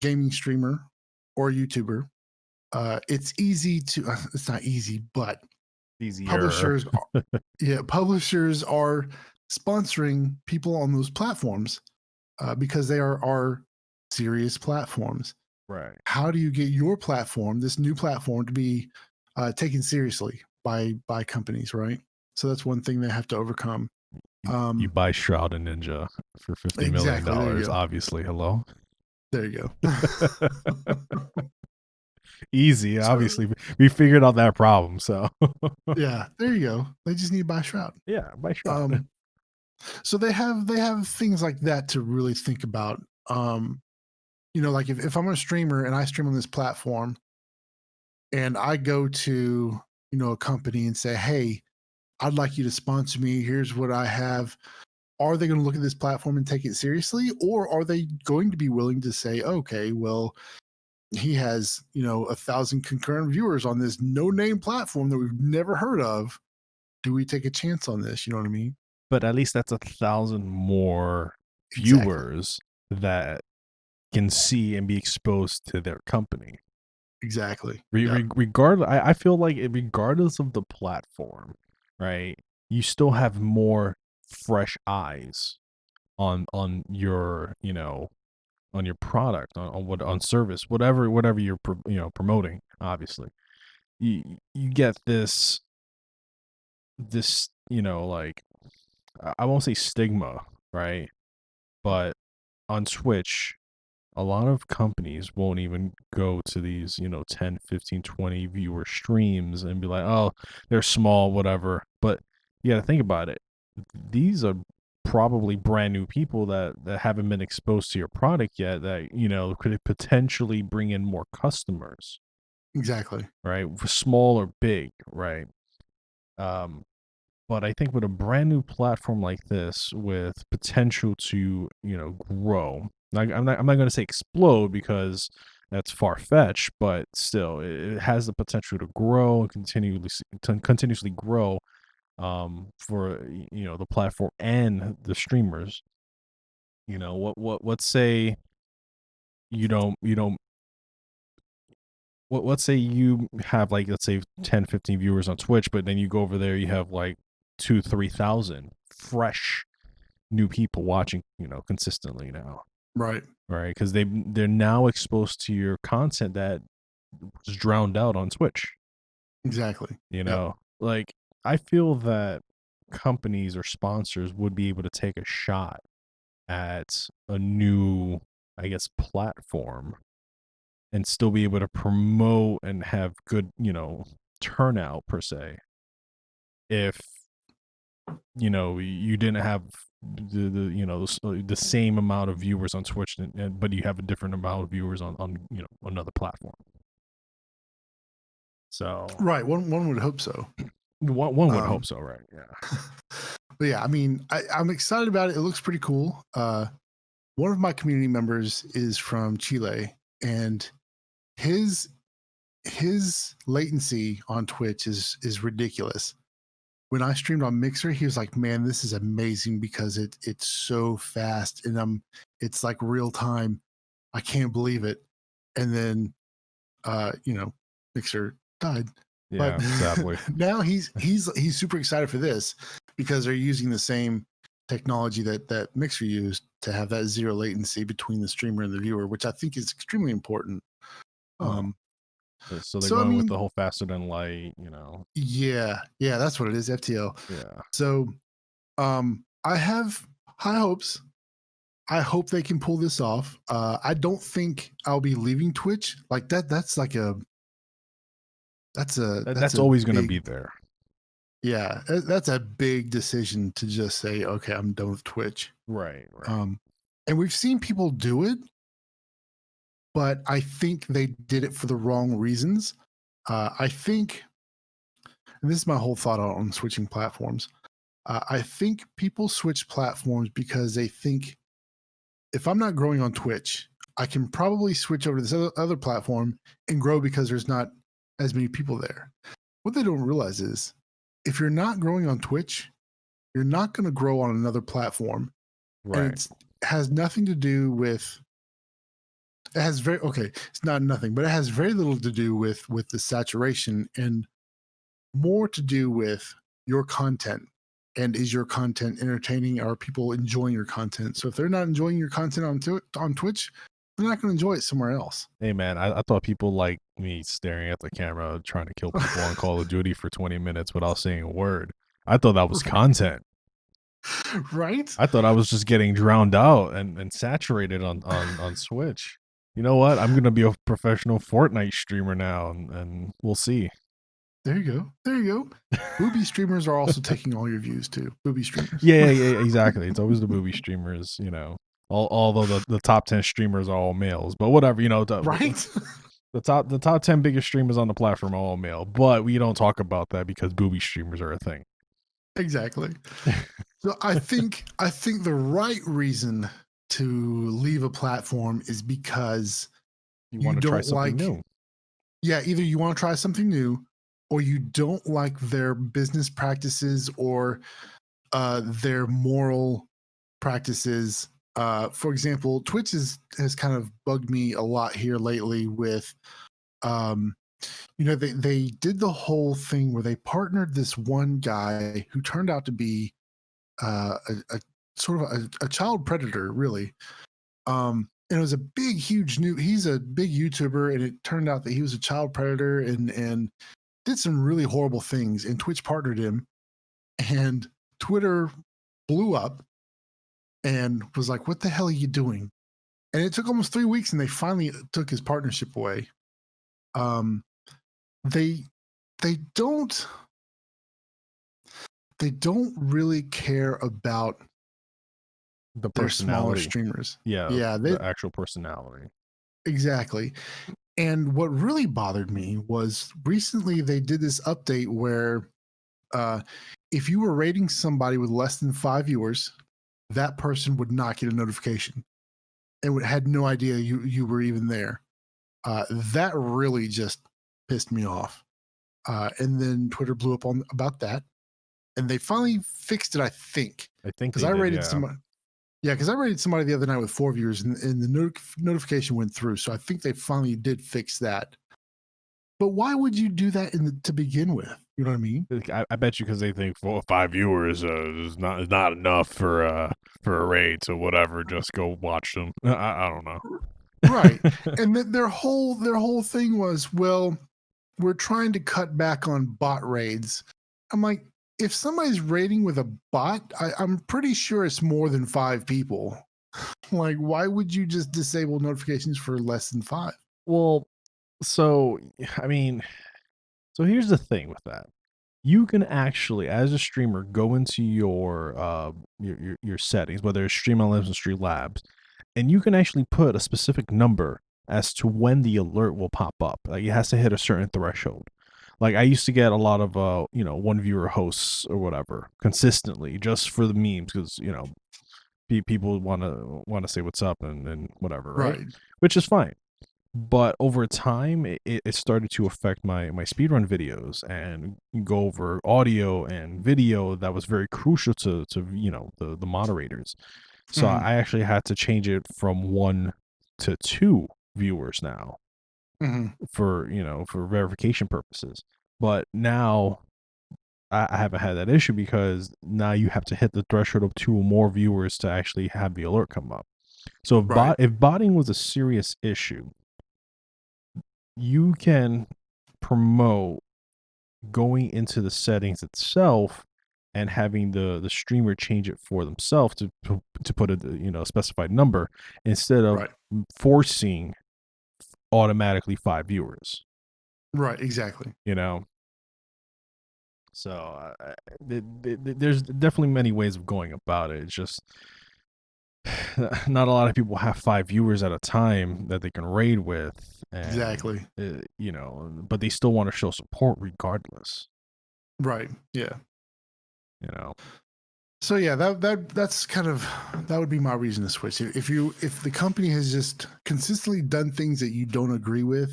gaming streamer or YouTuber, it's easy to it's not easy, but Easier. publishers publishers are sponsoring people on those platforms because they are serious platforms. Right. How do you get your platform, this new platform, to be taken seriously by companies, right? So that's one thing they have to overcome. You buy Shroud and Ninja for $50 million, Exactly. There you go. obviously. Hello. There you go. Easy. So Obviously, we figured out that problem. So yeah, there you go. They just need to buy Shroud. yeah, buy Shroud. Um, so they have things like that to really think about. Like if I'm a streamer and I stream on this platform and I go to, a company and say, hey, I'd like you to sponsor me. Here's what I have. Are they going to look at this platform and take it seriously? Or are they going to be willing to say, okay, well, he has, 1,000 concurrent viewers on this no name platform that we've never heard of. Do we take a chance on this? You know what I mean? But at least that's 1,000 more Exactly. viewers that can see and be exposed to their company. Exactly. Yeah. Regardless, I feel like regardless of the platform, right? You still have more fresh eyes on your on your product, on service, whatever you're promoting. Obviously, you get this like, I won't say stigma, right? But on Twitch, a lot of companies won't even go to these 10, 15, 20 viewer streams and be like, oh, they're small, whatever. But you got to think about it. These are probably brand new people that haven't been exposed to your product yet, that could potentially bring in more customers, Exactly. right? Small or big, right? But I think with a brand new platform like this, with potential to grow, I'm not going to say explode, because that's far fetched, but still, it has the potential to grow and continuously grow, for the platform and the streamers. Let's say you don't let's say you have, like, let's say 10, 15 viewers on Twitch, but then you go over there, you have like 2,000-3,000 fresh new people watching, consistently now, Right. right? Because they're now exposed to your content that was drowned out on Twitch. Exactly. Yep. Like, I feel that companies or sponsors would be able to take a shot at a new, I guess, platform, and still be able to promote and have good, turnout per se, if you didn't have the same amount of viewers on Twitch, but you have a different amount of viewers on another platform. So Right. One would hope so. one would hope so, right? Yeah. But yeah, I mean, I'm excited about it. It looks pretty cool. One of my community members is from Chile, and his latency on Twitch is ridiculous. When I streamed on Mixer, he was like, "Man, this is amazing because it's so fast and it's like real time. I can't believe it." And then, Mixer died. Yeah, But sadly. now he's super excited for this because they're using the same technology that Mixer used to have that zero latency between the streamer and the viewer, which I think is extremely important. Oh. So they're So I going with mean, the whole faster than light, yeah, that's what it is, FTL. Yeah. So I have high hopes. I hope they can pull this off. I don't think I'll be leaving Twitch like that. That's That's a always going to big, be there. yeah, that's a big decision to just say, okay, I'm done with Twitch. Right. And we've seen people do it, but I think they did it for the wrong reasons. I think, and this is my whole thought on switching platforms. I think people switch platforms because they think, if I'm not growing on Twitch, I can probably switch over to this other platform and grow because there's not as many people there. What they don't realize is, if you're not growing on Twitch, you're not going to grow on another platform. Right. And it has nothing to do with, it's not nothing, but it has very little to do with the saturation, and more to do with your content and is your content entertaining? Are people enjoying your content? So if they're not enjoying your content on Twitch, they're not going to enjoy it somewhere else. Hey man, I thought people like me staring at the camera trying to kill people on Call of Duty for 20 minutes without saying a word. I thought that was content. Right? I thought I was just getting drowned out and saturated on Switch. You know what? I'm gonna be a professional Fortnite streamer now, and we'll see. There you go. There you go. Booby streamers are also taking all your views too. Booby streamers. Yeah, exactly. It's always the booby streamers, you know. Although the top 10 streamers are all males, but whatever, you know. Right? The top 10 biggest streamers on the platform are all male, but we don't talk about that because booby streamers are a thing. Exactly. So I think the right reason to leave a platform is because you want to try something new. Yeah, either you want to try something new, or you don't like their business practices or their moral practices. For example, Twitch has kind of bugged me a lot here lately with, they did the whole thing where they partnered this one guy who turned out to be a sort of a child predator, really. And it was a big, huge he's a big YouTuber, and it turned out that he was a child predator and did some really horrible things, and Twitch partnered him, and Twitter blew up and was like, what the hell are you doing? And it took almost 3 weeks, and they finally took his partnership away. They don't really care about the their smaller personality. streamers. Yeah, the actual personality. Exactly. And what really bothered me was recently they did this update where if you were rating somebody with less than 5 viewers, that person would not get a notification and had no idea you were even there. That really just pissed me off. And then Twitter blew up about that, and they finally fixed it. I think because I rated somebody. Yeah, because I rated somebody the other night with 4 viewers, and the notification went through. So I think they finally did fix that. But why would you do that to begin with? You know what I mean? I bet you because they think 4 or 5 viewers is not enough for a raid, so whatever, just go watch them. I don't know. Right. And their whole thing was, well, we're trying to cut back on bot raids. I'm like, if somebody's raiding with a bot, I'm pretty sure it's more than 5 people. Like, why would you just disable notifications for less than 5? Well, so I mean, so here's the thing with that. You can actually, as a streamer, go into your settings, whether it's Stream Unlimited or Streamlabs, and you can actually put a specific number as to when the alert will pop up. Like it has to hit a certain threshold. Like I used to get a lot of 1 viewer hosts or whatever consistently just for the memes, because people want to say what's up and whatever, right? Which is fine. But over time, it started to affect my speedrun videos and go over audio and video that was very crucial to the moderators. So I actually had to change it from 1 to 2 viewers now for verification purposes. But now I haven't had that issue because now you have to hit the threshold of 2 or more viewers to actually have the alert come up. So if botting was a serious issue, you can promote going into the settings itself and having the streamer change it for themselves to put a specified number instead of forcing automatically 5 viewers. Right, exactly. So there's definitely many ways of going about it. It's just not a lot of people have 5 viewers at a time that they can raid with. And, exactly. But they still want to show support regardless. Right. Yeah. So yeah, that's kind of, that would be my reason to switch. If the company has just consistently done things that you don't agree with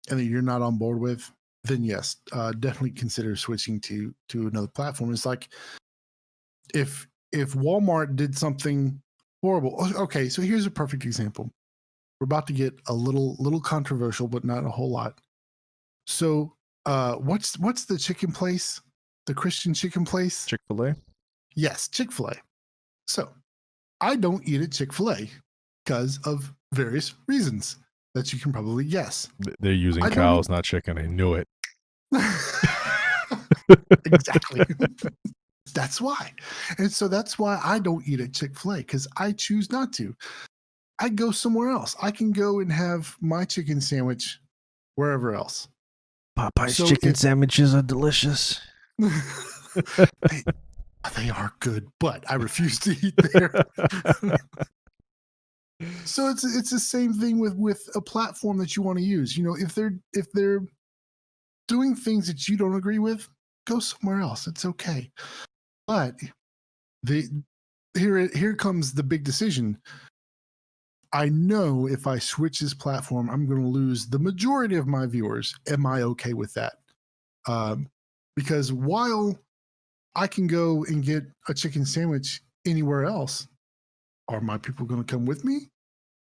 and that you're not on board with, then yes, definitely consider switching to another platform. It's like if Walmart did something horrible. Okay, so here's a perfect example. We're about to get a little controversial, but not a whole lot. So, what's the chicken place? The Christian chicken place? Chick-fil-A. Yes, Chick-fil-A. So I don't eat at Chick-fil-A because of various reasons that you can probably guess. They're using I don't eat. cows, not chicken. I knew it. Exactly. That's why. And so that's why I don't eat at Chick-fil-A, because I choose not to. I go somewhere else. I can go and have my chicken sandwich wherever else. Popeye's So chicken if sandwiches are delicious. they, they are good, but I refuse to eat there. So it's the same thing with a platform that you want to use. You know, if they're doing things that you don't agree with, go somewhere else. It's okay. But the here comes the big decision. I know if I switch this platform, I'm going to lose the majority of my viewers. Am I okay with that? Because while I can go and get a chicken sandwich anywhere else, are my people going to come with me?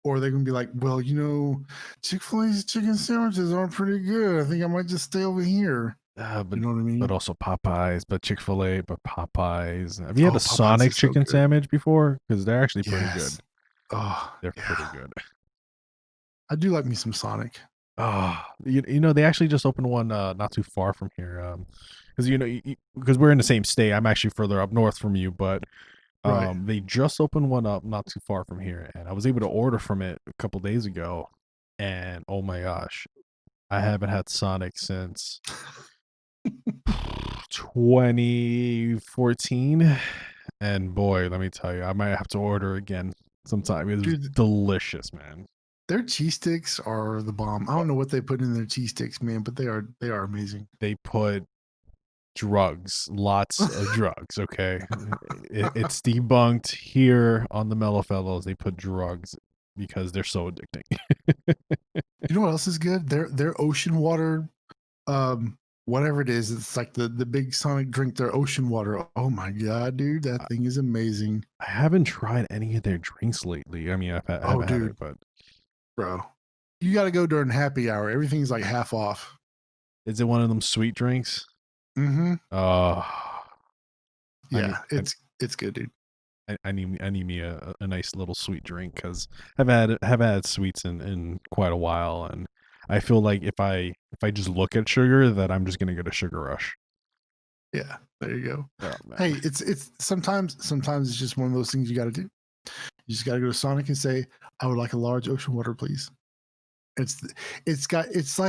Or are they going to be like, well, you know, Chick-fil-A's chicken sandwiches aren't pretty good. I think I might just stay over here. But You know what I mean? but also Popeyes, but Chick-fil-A, but Popeyes. Have you had Oh, a Popeyes Sonic is so chicken good. sandwich before? Because they're actually pretty good. Yes. Oh, They're pretty yeah. good. I do like me some Sonic. Oh, you know, they actually just opened one not too far from here. Because you know, because we're in the same state. I'm actually further up north from you, but Right. they just opened one up not too far from here, and I was able to order from it a couple days ago. And oh my gosh, I haven't had Sonic since 2014. And boy, let me tell you, I might have to order again sometime. It was Dude, delicious, man. their cheese sticks are the bomb. I don't know what they put in their cheese sticks, man, but they are amazing. They put drugs, lots of drugs. Okay, it's debunked here on the Mellow Fellows. They put drugs because they're so addicting. You know what else is good? Their ocean water, whatever it is, it's like the big Sonic drink, their ocean water. Oh my god, dude, that thing is amazing. I haven't tried any of their drinks lately. I mean, I Oh, haven't had dude, it, but bro, you got to go during happy hour. Everything's like half off. is it one of them sweet drinks? Mm-hmm. Oh, I need Yeah, it's good, dude. I need me a nice little sweet drink because have had sweets in quite a while, and I feel like if I just look at sugar, that I'm just gonna get a sugar rush. Yeah, there you go. Oh man, Hey, it's sometimes it's just one of those things you got to do. You just got to go to Sonic and say, "I would like a large ocean water, please." It's it's kind of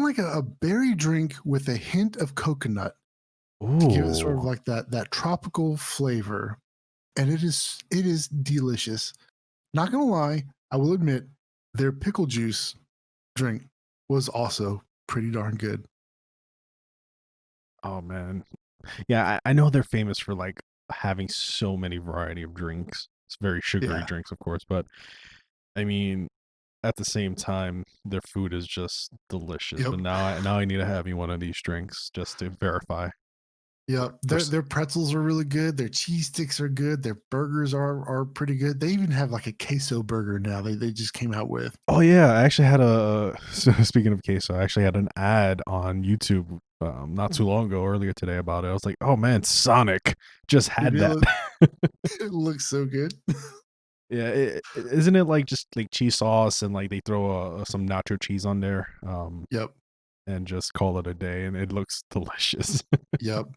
like a berry drink with a hint of coconut to give it sort of ooh, like that tropical flavor, and it is delicious. Not gonna lie, I will admit their pickle juice drink was also pretty darn good. oh man, yeah, I know they're famous for like having so many variety of drinks. It's very sugary Yeah. drinks, of course, but I mean, at the same time, their food is just delicious. Yep. But now I need to have me one of these drinks just to verify. Yep. Their pretzels are really good. Their cheese sticks are good. Their burgers are pretty good. They even have like a queso burger now. They just came out with. Oh yeah, I actually had so speaking of queso, I actually had an ad on YouTube not too long ago, earlier today about it. I was like, oh man, Sonic just Dude, had that. it looks so good. Yeah, isn't it like just like cheese sauce and like they throw some nacho cheese on there, Yep. and just call it a day, and it looks delicious. Yep.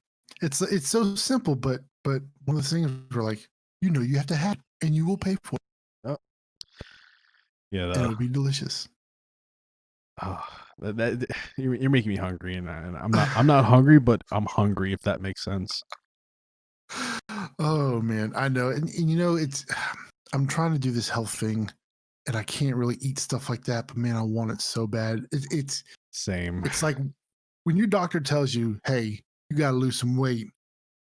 It's so simple, but one of the things where like, you have to have it and you will pay for it Oh, yeah, and it'll be delicious. oh, you're making me hungry, and I'm not hungry, but I'm hungry if that makes sense. Oh man, I know. And it's I'm trying to do this health thing and I can't really eat stuff like that, but man, I want it so bad. Same. It's like when your doctor tells you, "Hey, you got to lose some weight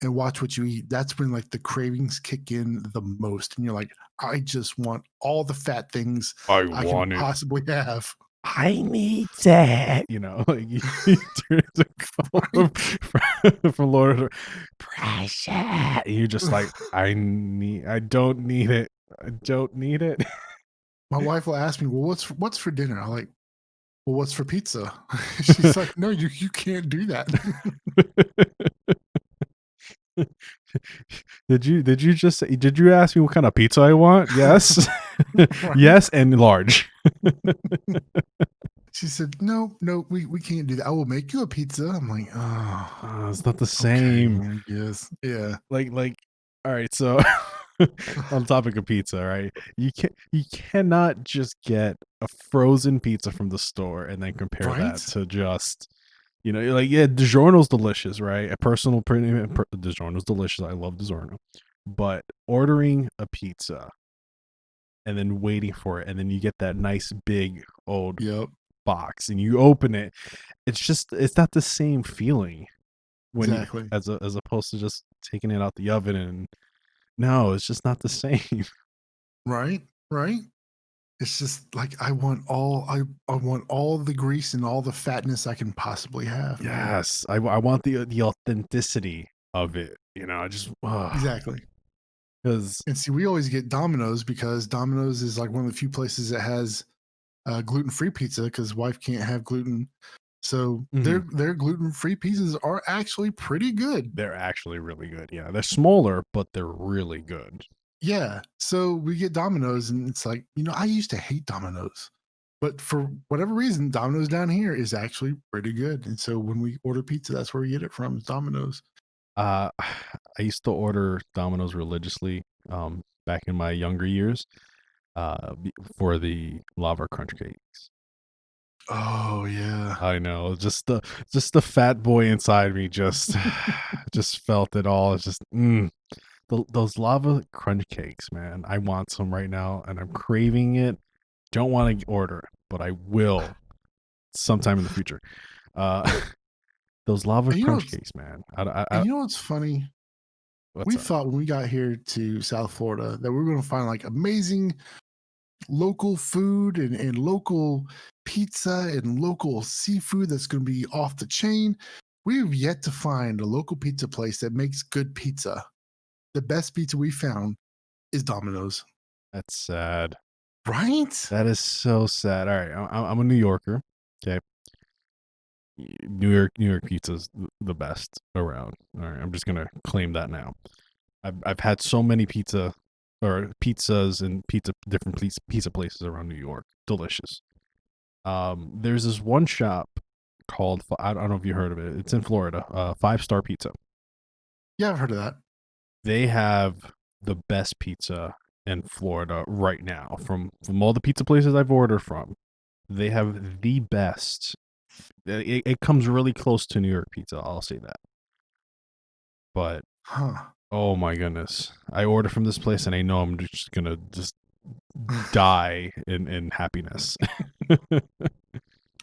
and watch what you eat." That's when like the cravings kick in the most and you're like, "I just want all the fat things I I can want it. possibly have." I need that. You know, like you turn to call from Lord of the Precious. You're just like, I don't need it. I don't need it. My wife will ask me, "Well, what's for dinner?" I'm like, "Well, what's for pizza?" She's like, "No, you can't do that." did you ask me what kind of pizza I want? Yes. Right? Yes, and large. She said, "No, no, we can't do that. I will make you a pizza." I'm like, "Oh, It's not the okay, same. I guess, yeah." Like all right, so on topic of pizza, right? You cannot just get a frozen pizza from the store and then compare that Right? to just you're like, yeah, DiGiorno's delicious, right? A personal premium DiGiorno's delicious. I love DiGiorno. But ordering a pizza and then waiting for it, and then you get that nice big old Yep, box and you open it, it's not the same feeling when you exactly. as opposed to just taking it out the oven and no, it's just not the same. Right? Right? It's just like I want all the grease and all the fatness I can possibly have, man. Yes, I want the authenticity of it, I just Exactly. because And see, we always get Domino's because Domino's is like one of the few places that has gluten-free pizza because wife can't have gluten. So their gluten-free pizzas are actually pretty good. they're actually really good. Yeah, they're smaller, but they're really good. Yeah. So we get Domino's, and it's like, I used to hate Domino's, but for whatever reason, Domino's down here is actually pretty good. And so when we order pizza, that's where we get it from, is Domino's. I used to order Domino's religiously, back in my younger years, for the lava crunch cakes. Oh yeah. I know, just the fat boy inside me just just felt it all. It's just those lava crunch cakes, man. I want some right now, and I'm craving it. Don't want to order it, but I will sometime in the future. Uh, those lava And crunch cakes, man. you know what's funny? What's We up? thought when we got here to South Florida that we were going to find like amazing local food and local pizza and local seafood that's going to be off the chain. We've yet to find a local pizza place that makes good pizza. The best pizza we found is Domino's. That's sad. Right? That is so sad. All right, I'm a New Yorker. Okay, New York pizza's the best around. All right, I'm just gonna claim that now. I've had so many pizzas and different pizza places around New York. Delicious. There's this one shop called I don't know if you heard of it. It's in Florida. 5 Star Pizza. Yeah, I've heard of that. They have the best pizza in Florida right now. From all the pizza places I've ordered from, they have the best. It comes really close to New York pizza. I'll say that. But Huh. oh my goodness, I order from this place and I know I'm just gonna just die in happiness.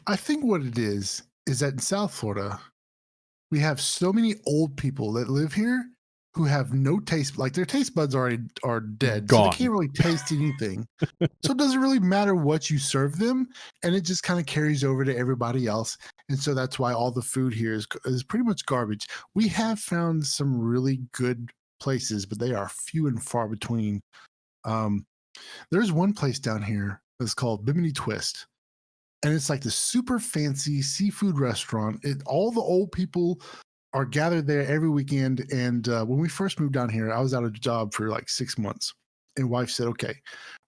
I think what it is that in South Florida, we have so many old people that live here who have no taste, like their taste buds already are dead. So they Gone. can't really taste anything. So it doesn't really matter what you serve them, and it just kind of carries over to everybody else. And so that's why all the food here is pretty much garbage. We have found some really good places, but they are few and far between. Um, there's one place down here that's called Bimini Twist, and it's like the super fancy seafood restaurant. All the old people are gathered there every weekend. And when we first moved down here, I was out of a job for like 6 months. And wife said, "Okay,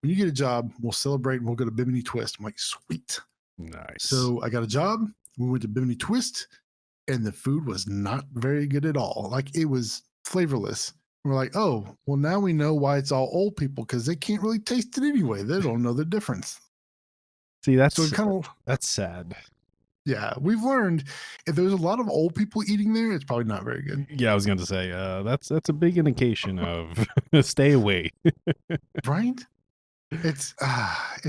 when you get a job, we'll celebrate and we'll go to Bimini Twist." I'm like, "Sweet." Nice. So I got a job. We went to Bimini Twist, and the food was not very good at all. Like it was flavorless. We're like, "Oh, well, now we know why it's all old people because they can't really taste it anyway. They don't know the difference." See, So we've kind of, that's sad. yeah, we've learned if there's a lot of old people eating there, it's probably not very good. Yeah, I was gonna say, that's a big indication of stay away. Right? It's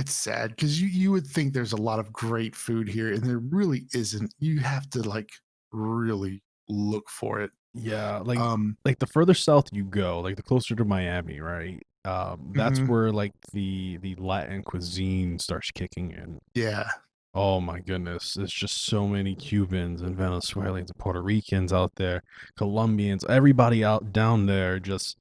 sad because you would think there's a lot of great food here, and there really isn't. You have to like really look for it. Yeah, Um, like the further south you go, like the closer to Miami, right? That's mhm, where like the Latin cuisine starts kicking in. yeah, Oh my goodness, there's just so many Cubans and Venezuelans and Puerto Ricans out there, Colombians, everybody out down there. Just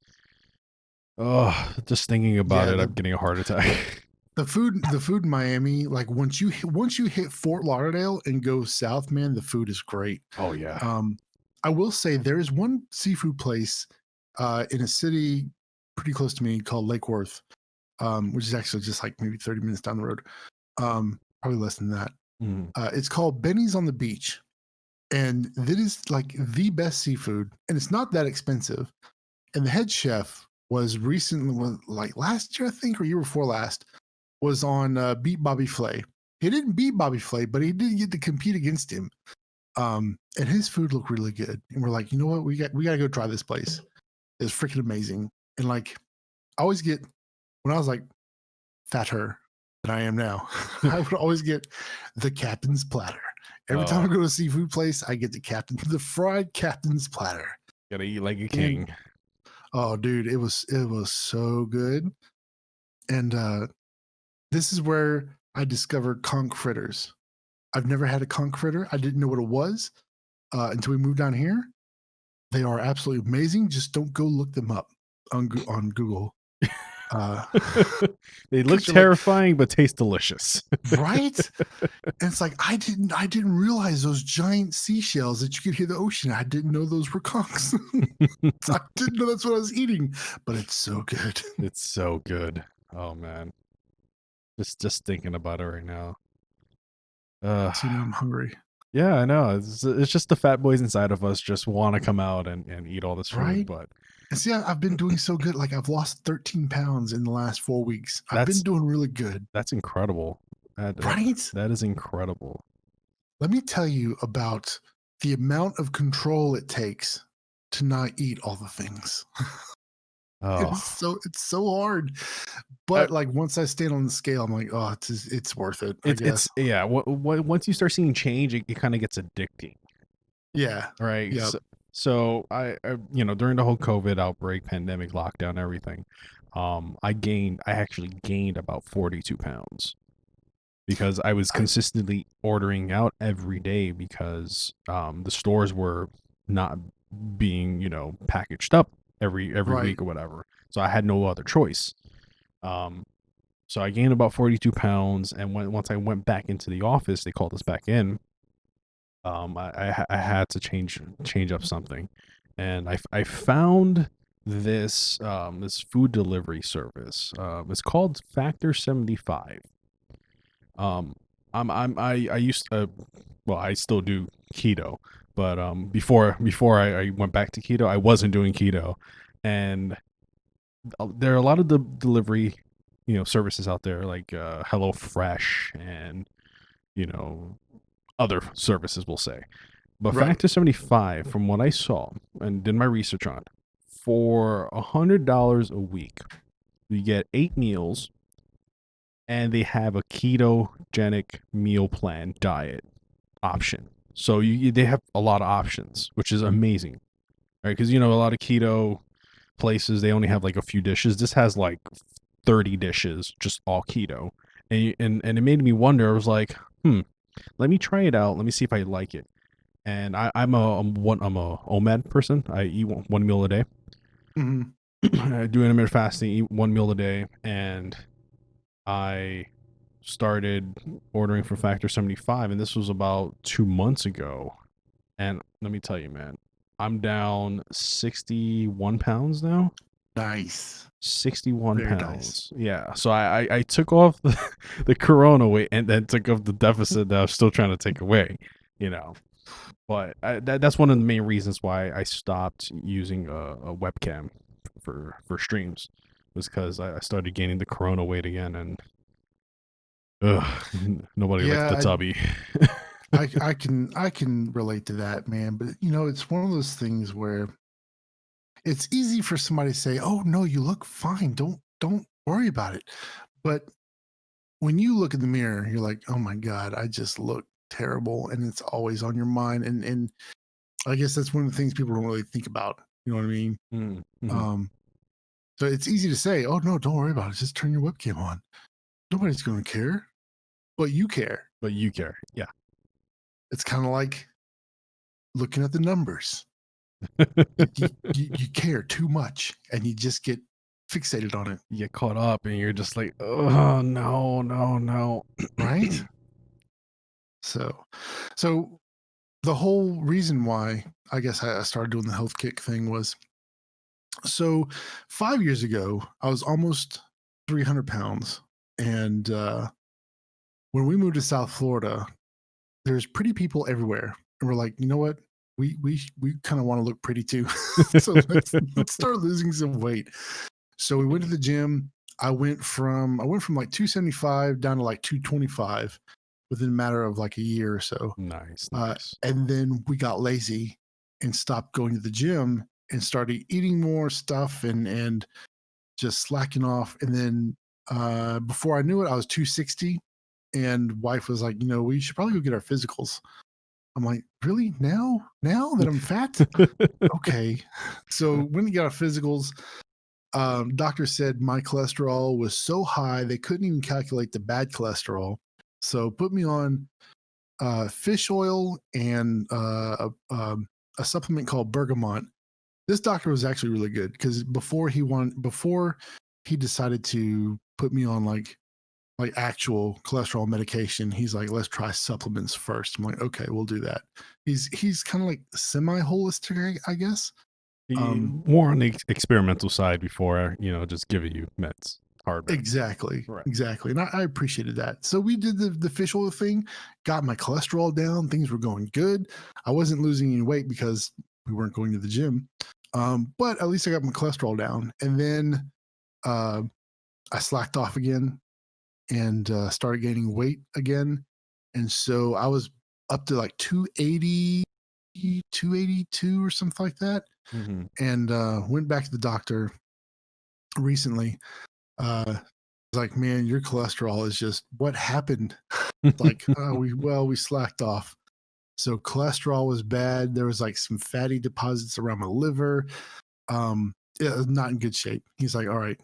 thinking about yeah. it, I'm The getting a heart attack. the food in Miami, like once you hit Fort Lauderdale and go south, man, the food is great. Oh yeah. Um, I will say there is one seafood place in a city pretty close to me called Lake Worth, which is actually just like maybe 30 minutes down the road. Probably less than that. Mm. It's called Benny's on the Beach. And that is like the best seafood. And it's not that expensive. And the head chef was recently, like last year, I think, or year before last, was on Beat Bobby Flay. He didn't beat Bobby Flay, but he did get to compete against him. And his food looked really good. And we're like, you know what? We got to go try this place. It's freaking amazing. And like, I always get, when I was like fatter than I am now, I would always get the captain's platter. Every time I go to a seafood place, I get the fried captain's platter. Gotta eat like a king. And, oh, dude, it was so good. And this is where I discovered conch fritters. I've never had a conch fritter. I didn't know what it was until we moved down here. They are absolutely amazing. Just don't go look them up on Google. They look terrifying, but taste delicious. Right? And it's like I didn't realize those giant seashells that you could hear the ocean. I didn't know those were conchs. I didn't know that's what I was eating, but it's so good. It's so good. Oh man. Just thinking about it right now. So now I'm hungry. Yeah, I know. It's just the fat boys inside of us just want to come out and eat all this food. Right? But and see, I've been doing so good. Like I've lost 13 pounds in the last 4 weeks. I've been doing really good. That's incredible. Right? That is incredible. Let me tell you about the amount of control it takes to not eat all the things. Oh, it's so hard. But like once I stand on the scale, I'm like, oh, it's worth it. I guess. Yeah. Once you start seeing change, it kind of gets addicting. Yeah. Right. Yep. So I during the whole COVID outbreak, pandemic, lockdown, everything, I actually gained about 42 pounds because I was consistently ordering out every day because the stores were not being packaged up every week or whatever. So I had no other choice. So I gained about 42 pounds, and once I went back into the office, they called us back in. I had to change up something, and I found this this food delivery service. It's called Factor 75. I used to, well, I still do keto, but before I went back to keto, I wasn't doing keto, and there are a lot of the delivery services out there like Hello Fresh and other services, we'll say. But Factor 75, from what I saw and did my research on, for $100 a week, you get 8 meals, and they have a ketogenic meal plan diet option. So they have a lot of options, which is amazing, right? Because a lot of keto places, they only have like a few dishes. This has like 30 dishes, just all keto, and it made me wonder. I was like, let me try it out. Let me see if I like it. And I'm a OMAD person. I eat one meal a day. I do intermittent fasting, eat one meal a day, and I started ordering from Factor 75, and this was about 2 months ago. And let me tell you, man, I'm down 61 pounds now. Nice. 61 Very pounds. Nice. Yeah. So I took off the corona weight and then took off the deficit that I was still trying to take away, But that's one of the main reasons why I stopped using a webcam for streams, was because I started gaining the corona weight again, and nobody likes the tubby. I can relate to that, man. But it's one of those things where it's easy for somebody to say, "Oh no, you look fine. Don't worry about it." But when you look in the mirror, you're like, "Oh my God, I just look terrible," and it's always on your mind. And I guess that's one of the things people don't really think about. You know what I mean? Mm-hmm. So it's easy to say, "Oh no, don't worry about it. Just turn your webcam on. Nobody's going to care." But you care. Yeah. It's kind of like looking at the numbers. you care too much, and you just get fixated on it. You get caught up, and you're just like, oh no. Right? So the whole reason why I guess I started doing the health kick thing was So 5 years ago, I was almost 300 pounds. And when we moved to South Florida, there's pretty people everywhere. And we're like, you know what? We kind of want to look pretty too. So let's start losing some weight. So we went to the gym. I went from like 275 down to like 225 within a matter of like a year or so. Nice, nice. And then we got lazy and stopped going to the gym and started eating more stuff and just slacking off. And then before I knew it, I was 260. And wife was like, we should probably go get our physicals. I'm like, really? Now that I'm fat? Okay. So when we got our physicals, doctor said my cholesterol was so high they couldn't even calculate the bad cholesterol. So put me on fish oil and a supplement called bergamot. This doctor was actually really good because before he decided to put me on like actual cholesterol medication, he's like, let's try supplements first. I'm like, okay, we'll do that. He's kind of like semi holistic, I guess. More on the experimental side before, just giving you meds, hard meds. Exactly. Right. Exactly. And I appreciated that. So we did the fish oil thing, got my cholesterol down. Things were going good. I wasn't losing any weight because we weren't going to the gym. But at least I got my cholesterol down. And then I slacked off again and started gaining weight again. And so I was up to like 280, 282 or something like that. Mm-hmm. And went back to the doctor recently. Like, man, your cholesterol is just what happened. Like, we slacked off. So cholesterol was bad. There was like some fatty deposits around my liver. It was not in good shape. He's like, all right,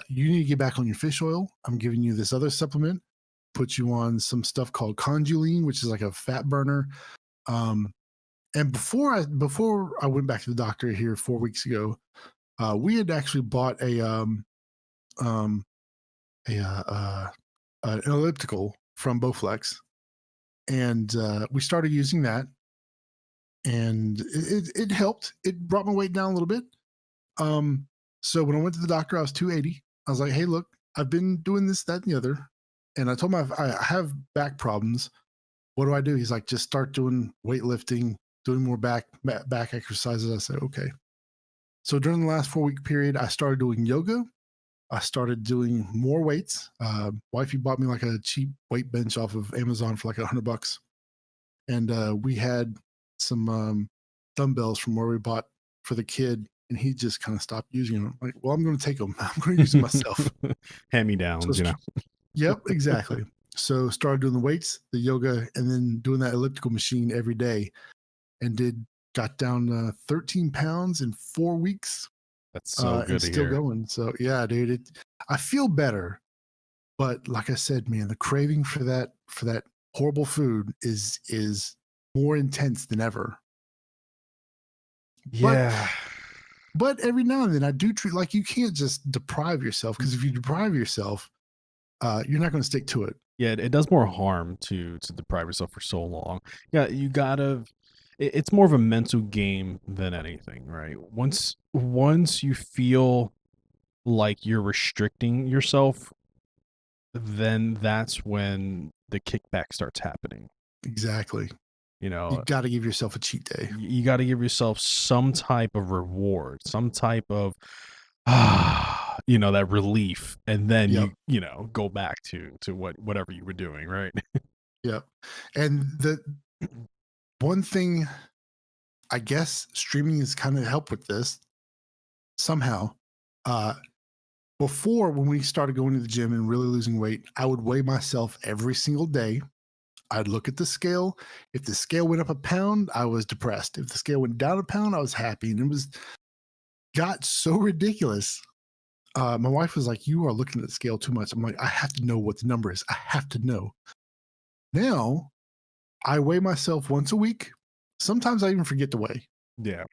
you need to get back on your fish oil. I'm giving you this other supplement, put you on some stuff called conjuline, which is like a fat burner. And before I went back to the doctor here 4 weeks ago, we had actually bought an elliptical from Bowflex, and we started using that, and it helped. It brought my weight down a little bit. So when I went to the doctor, I was 280. I was like, hey, look, I've been doing this, that, and the other, and I told him I have back problems. What do I do? He's like, just start doing weightlifting, doing more back exercises. I said, okay. So during the last 4 week period, I started doing yoga. I started doing more weights. Wifey bought me like a cheap weight bench off of Amazon for like $100. And we had some dumbbells from where we bought for the kid, and he just kind of stopped using them. I'm like, well, I'm going to take them. I'm going to use them myself. Hand-me-downs, Yep, exactly. So started doing the weights, the yoga, and then doing that elliptical machine every day, and got down 13 pounds in 4 weeks. That's so good and to still hear. going. So yeah, dude, I feel better, but like I said, man, the craving for that horrible food is more intense than ever. Yeah. But every now and then I do treat, like, you can't just deprive yourself, because if you deprive yourself, you're not going to stick to it. Yeah, it does more harm to deprive yourself for so long. Yeah, you gotta. It's more of a mental game than anything, right? Once you feel like you're restricting yourself, then that's when the kickback starts happening. Exactly. You You got to give yourself a cheat day. You got to give yourself some type of reward, some type of that relief, and then Yep. you go back to whatever you were doing, right? Yep. And the one thing, I guess streaming has kind of helped with this somehow. Before, when we started going to the gym and really losing weight, I would weigh myself every single day. I'd look at the scale. If the scale went up a pound, I was depressed. If the scale went down a pound, I was happy. And it got so ridiculous. My wife was like, you are looking at the scale too much. I'm like, I have to know what the number is. I have to know. Now, I weigh myself once a week. Sometimes I even forget to weigh. Yeah.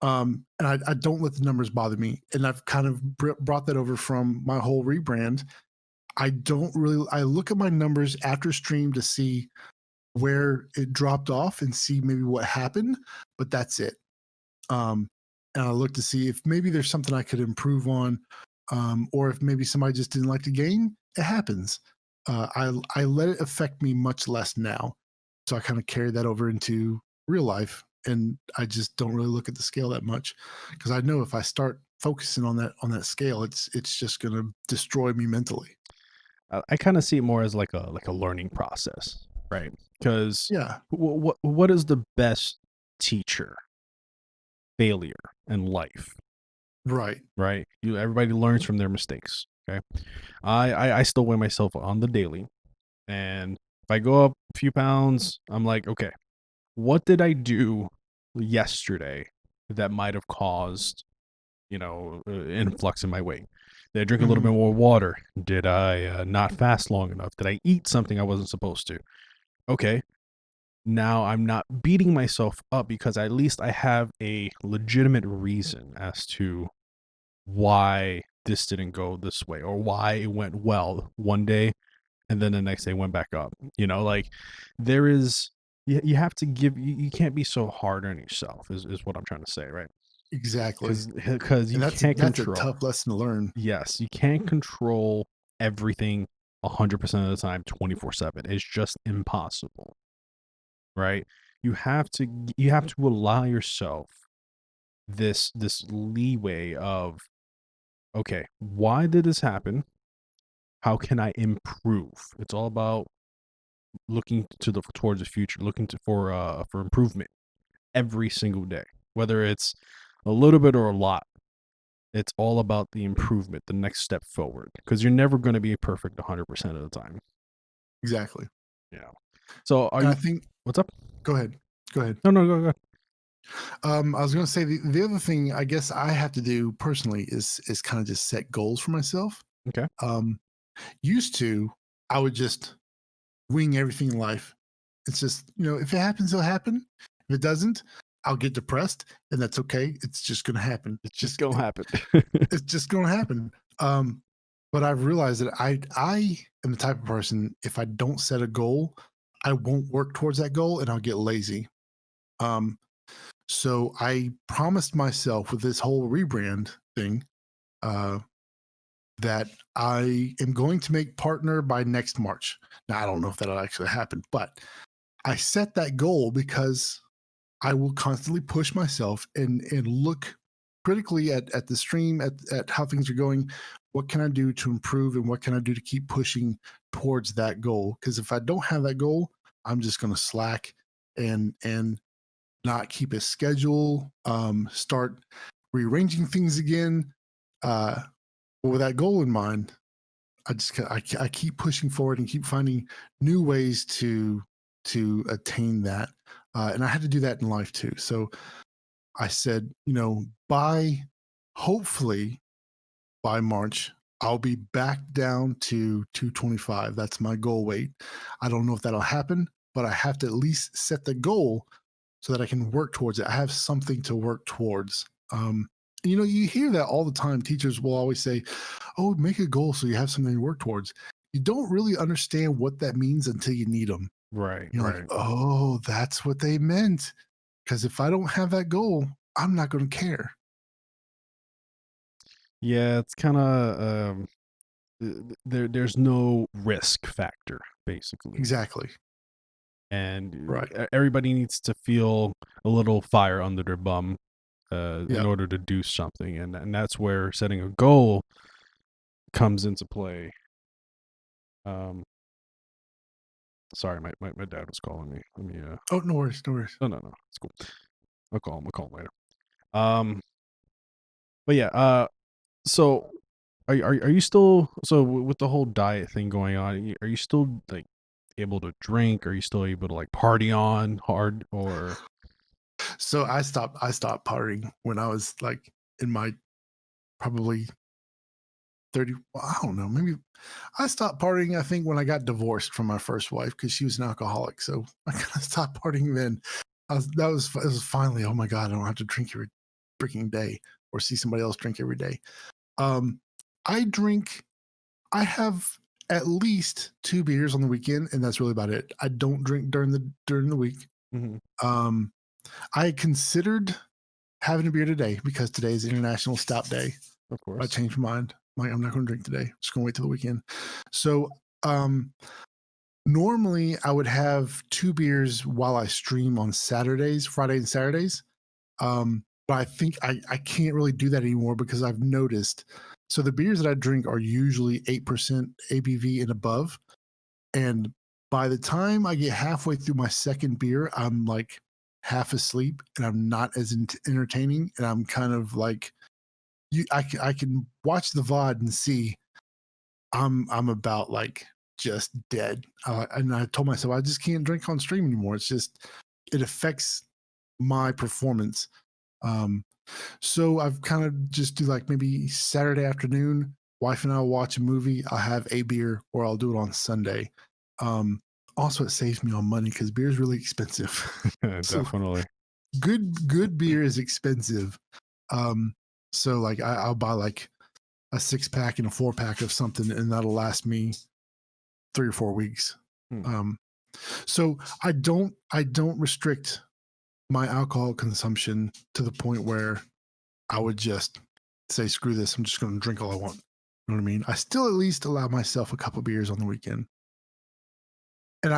And I don't let the numbers bother me. And I've kind of brought that over from my whole rebrand. I look at my numbers after stream to see where it dropped off and see maybe what happened, but that's it. and I look to see if maybe there's something I could improve on, or if maybe somebody just didn't like the game. It happens. I let it affect me much less now, so I kind of carry that over into real life, and I just don't really look at the scale that much because I know if I start focusing on that scale, it's just going to destroy me mentally. I kind of see it more as like a learning process, right? Because Yeah, what is the best teacher? Failure in life, right. right? Everybody learns from their mistakes. Okay, I still weigh myself on the daily, and if I go up a few pounds, I'm like, okay, what did I do yesterday that might have caused influx in my weight? Did I drink a little Hmm. bit more water? Did I not fast long enough? Did I eat something I wasn't supposed to? Okay, now I'm not beating myself up because at least I have a legitimate reason as to why this didn't go this way or why it went well one day and then the next day went back up. Like there is you have to you can't be so hard on yourself is what I'm trying to say, right? Exactly. Because you And can't that's a control. tough lesson to learn. Yes, you can't control everything 100% of the time 24/7. It's just impossible, right? You have to allow yourself this leeway of, okay, why did this happen? How can I improve? It's all about looking towards the future, looking for improvement every single day, whether it's a little bit or a lot. It's all about the improvement, the next step forward, because you're never going to be perfect 100% of the time. Exactly. Yeah. So are And you? I think, What's up? go ahead. Go ahead. No, no, go, go. I was going to say the other thing I guess I have to do personally is kind of just set goals for myself. Okay. Um, Used to, I would just wing everything in life. It's just, if it happens, it'll happen. If it doesn't, I'll get depressed, and that's okay. It's just going to happen. It's just gonna happen. It's just going to happen. But I've realized that I am the type of person, if I don't set a goal, I won't work towards that goal, and I'll get lazy. Um, so I promised myself with this whole rebrand thing, uh, that I am going to make partner by next March. Now I don't know if that'll actually happen, but I set that goal because I will constantly push myself and look critically at the stream, at how things are going. What can I do to improve and what can I do to keep pushing towards that goal? Because if I don't have that goal, I'm just going to slack and not keep a schedule, start rearranging things again. Uh, with that goal in mind, I keep pushing forward and keep finding new ways to attain that. And I had to do that in life too. So I said, by hopefully by March, I'll be back down to 225. That's my goal weight. I don't know if that'll happen, but I have to at least set the goal so that I can work towards it. I have something to work towards. You hear that all the time. Teachers will always say, "Oh, make a goal so you have something to work towards." You don't really understand what that means until you need them. Right, You're like, right. "Oh, that's what they meant." Because if I don't have that goal, I'm not going to care. Yeah, it's kind of there's no risk factor basically, Exactly. and Right. everybody needs to feel a little fire under their bum in Yep. order to do something, and that's where setting a goal comes into play. Um, sorry, my dad was calling me. Let me Oh, no worries. No worries. no, no, no, it's cool. I'll call him later. Um, but yeah, so are you still with the whole diet thing going on? Are you still like able to drink? Are you still able to like party on hard or? So I stopped partying when I was like in my probably 30. Well, I don't know. Maybe I stopped partying, I think, when I got divorced from my first wife because she was an alcoholic. So I kind of stopped partying then. It was finally, oh my God, I don't have to drink every freaking day or see somebody else drink every day. Um, I drink, I have at least 2 beers on the weekend, and that's really about it. I don't drink during the week. Mhm. Um, I considered having a beer today because today is International Stout Day. Of I course. changed my mind. Like, I'm not going to drink today. Just going to wait till the weekend. So, normally I would have 2 beers while I stream on Saturdays, Friday and Saturdays. But I think I can't really do that anymore because I've noticed. So the beers that I drink are usually 8% ABV and above. And by the time I get halfway through my second beer, I'm like half asleep and I'm not as entertaining. And I'm kind of like, I can watch the VOD and see I'm about like just dead. And I told myself I just can't drink on stream anymore. It's just it affects my performance. Um, so I've kind of just do like maybe Saturday afternoon. Wife and I will watch a movie. I'll have a beer, or I'll do it on Sunday. Um, Also, it saves me on money because beer is really expensive. So Definitely. good beer is expensive. Um, so like I'll buy like a 6-pack and a 4-pack of something, and that'll last me 3 or 4 weeks. Hmm. So I don't restrict my alcohol consumption to the point where I would just say, screw this, I'm just going to drink all I want. You know what I mean? I still at least allow myself a couple beers on the weekend. And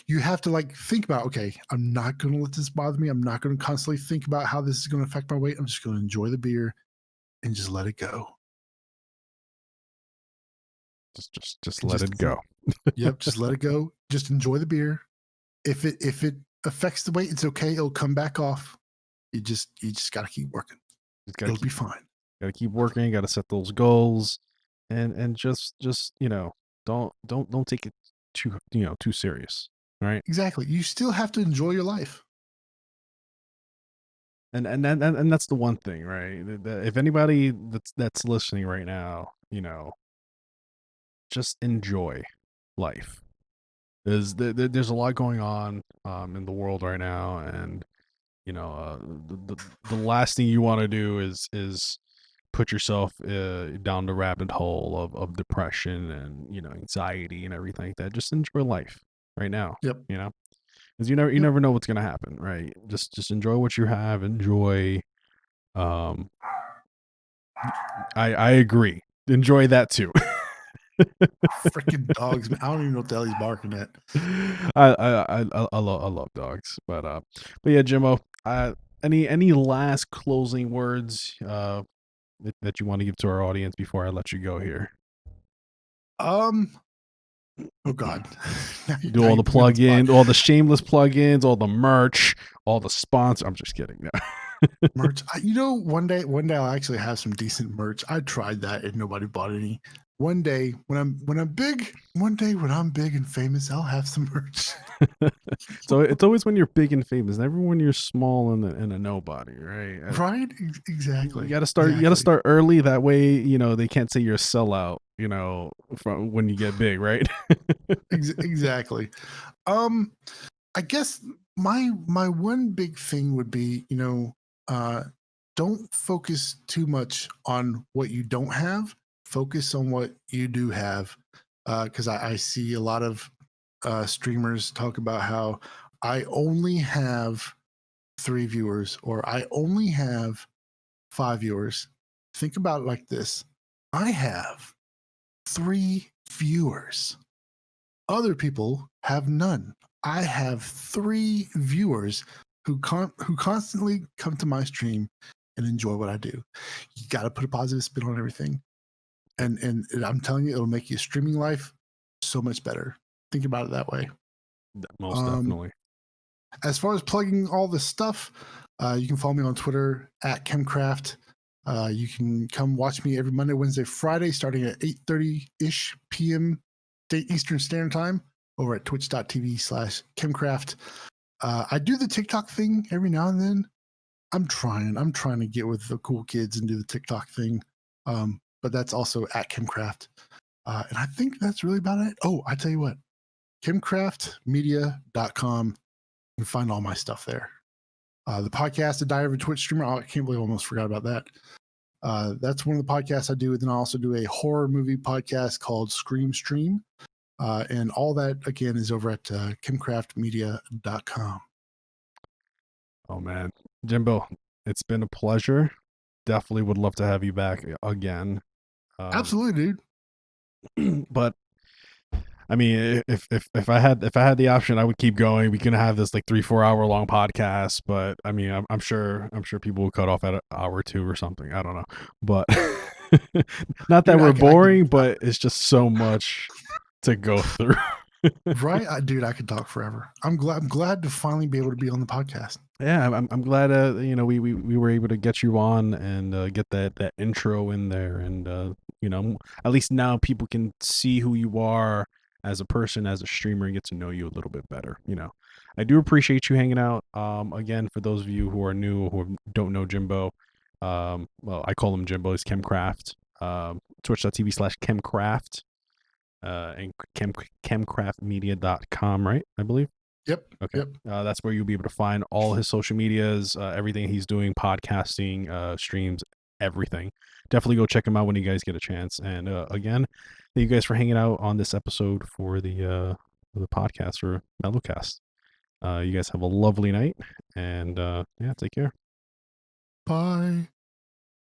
you have to like think about, okay, I'm not going to let this bother me. I'm not going to constantly think about how this is going to affect my weight. I'm just going to enjoy the beer and just let it go. Just And let it go. yep, just let it go. Just enjoy the beer. If it affects the weight, it's okay. It'll come back off. You just got to keep working. Just gotta It'll keep be fine. keep working. Got to set those goals, and just don't take it too serious, right? Exactly. You still have to enjoy your life. And that's the one thing, right? If anybody that's listening right now, just enjoy life. There's a lot going on in the world right now, and the last thing you want to do is put yourself down the rabbit hole of depression and anxiety and everything like that. Just enjoy life right now. Yep. Because you Yep. never know what's gonna happen, right? Just enjoy what you have. Enjoy. Um, I agree. Enjoy that too. Freaking dogs, man. I don't even know what the hell he's barking at. I love dogs, but yeah, Jimmo. Any last closing words that you want to give to our audience before I let you go here? Um, oh God. Do Now all you the put me on the spot. plugins, all the shameless plugins, all the merch, all the sponsors. I'm just kidding. No. Merch. One day I'll actually have some decent merch. I tried that and nobody bought any. One day when I'm big, one day when I'm big and famous, I'll have some merch. So it's always when you're big and famous, never when you're small and a nobody, right? Right? You Exactly. gotta start. You gotta Exactly. start early. That way, they can't say you're a sellout. From when you get big, right? Exactly. Um, I guess my one big thing would be, uh, don't focus too much on what you don't have. Focus on what you do have. Because I see a lot of streamers talk about how I only have 3 viewers or I only have 5 viewers. Think about it like this: I have 3 viewers. Other people have none. I have 3 viewers who constantly come to my stream and enjoy what I do. You got to put a positive spin on everything, and I'm telling you, it'll make your streaming life so much better. Think about it that way. Most Um, definitely. as far as plugging all this stuff, you can follow me on Twitter at KemKraft. You can come watch me every Monday, Wednesday, Friday, starting at 8:30 ish p.m. Eastern Standard Time over at twitch.tv/KemKraft. I do the TikTok thing every now and then. I'm trying to get with the cool kids and do the TikTok thing. But that's also at KemKraft. And I think that's really about it. Oh, I tell you what, KemKraftMedia.com. You can find all my stuff there. The podcast, The Diary of a Twitch Streamer. Oh, I can't believe I almost forgot about that. That's one of the podcasts I do. Then I also do a horror movie podcast called Scream Stream. And all that, again, is over at KemKraftMedia.com. Oh man, Jimbo, It's been a pleasure. Definitely would love to have you back again. Absolutely, dude. But I mean, if I had the option, I would keep going. We can have this like 3-4 hour long podcast, but I mean, I'm sure people will cut off at an hour or two or something. I don't know, but not that Dude, we're I could, boring, but it's just so much to go through. right? Dude, I could talk forever. I'm glad to finally be able to be on the podcast. Yeah, I'm glad we were able to get you on and get that intro in there, and at least now people can see who you are as a person, as a streamer, and get to know you a little bit better. I do appreciate you hanging out. Again, for those of you who are new, who don't know Jimbo, well, I call him Jimbo. He's KemKraft. Twitch.tv/KemKraft, and KemKraftMedia.com, right? I believe. Yep. Okay. Yep. That's where you'll be able to find all his social medias, everything he's doing, podcasting, streams, everything. Definitely go check him out when you guys get a chance. And again, thank you guys for hanging out on this episode for the podcast for Mellowcast. You guys have a lovely night, and yeah, take care. Bye.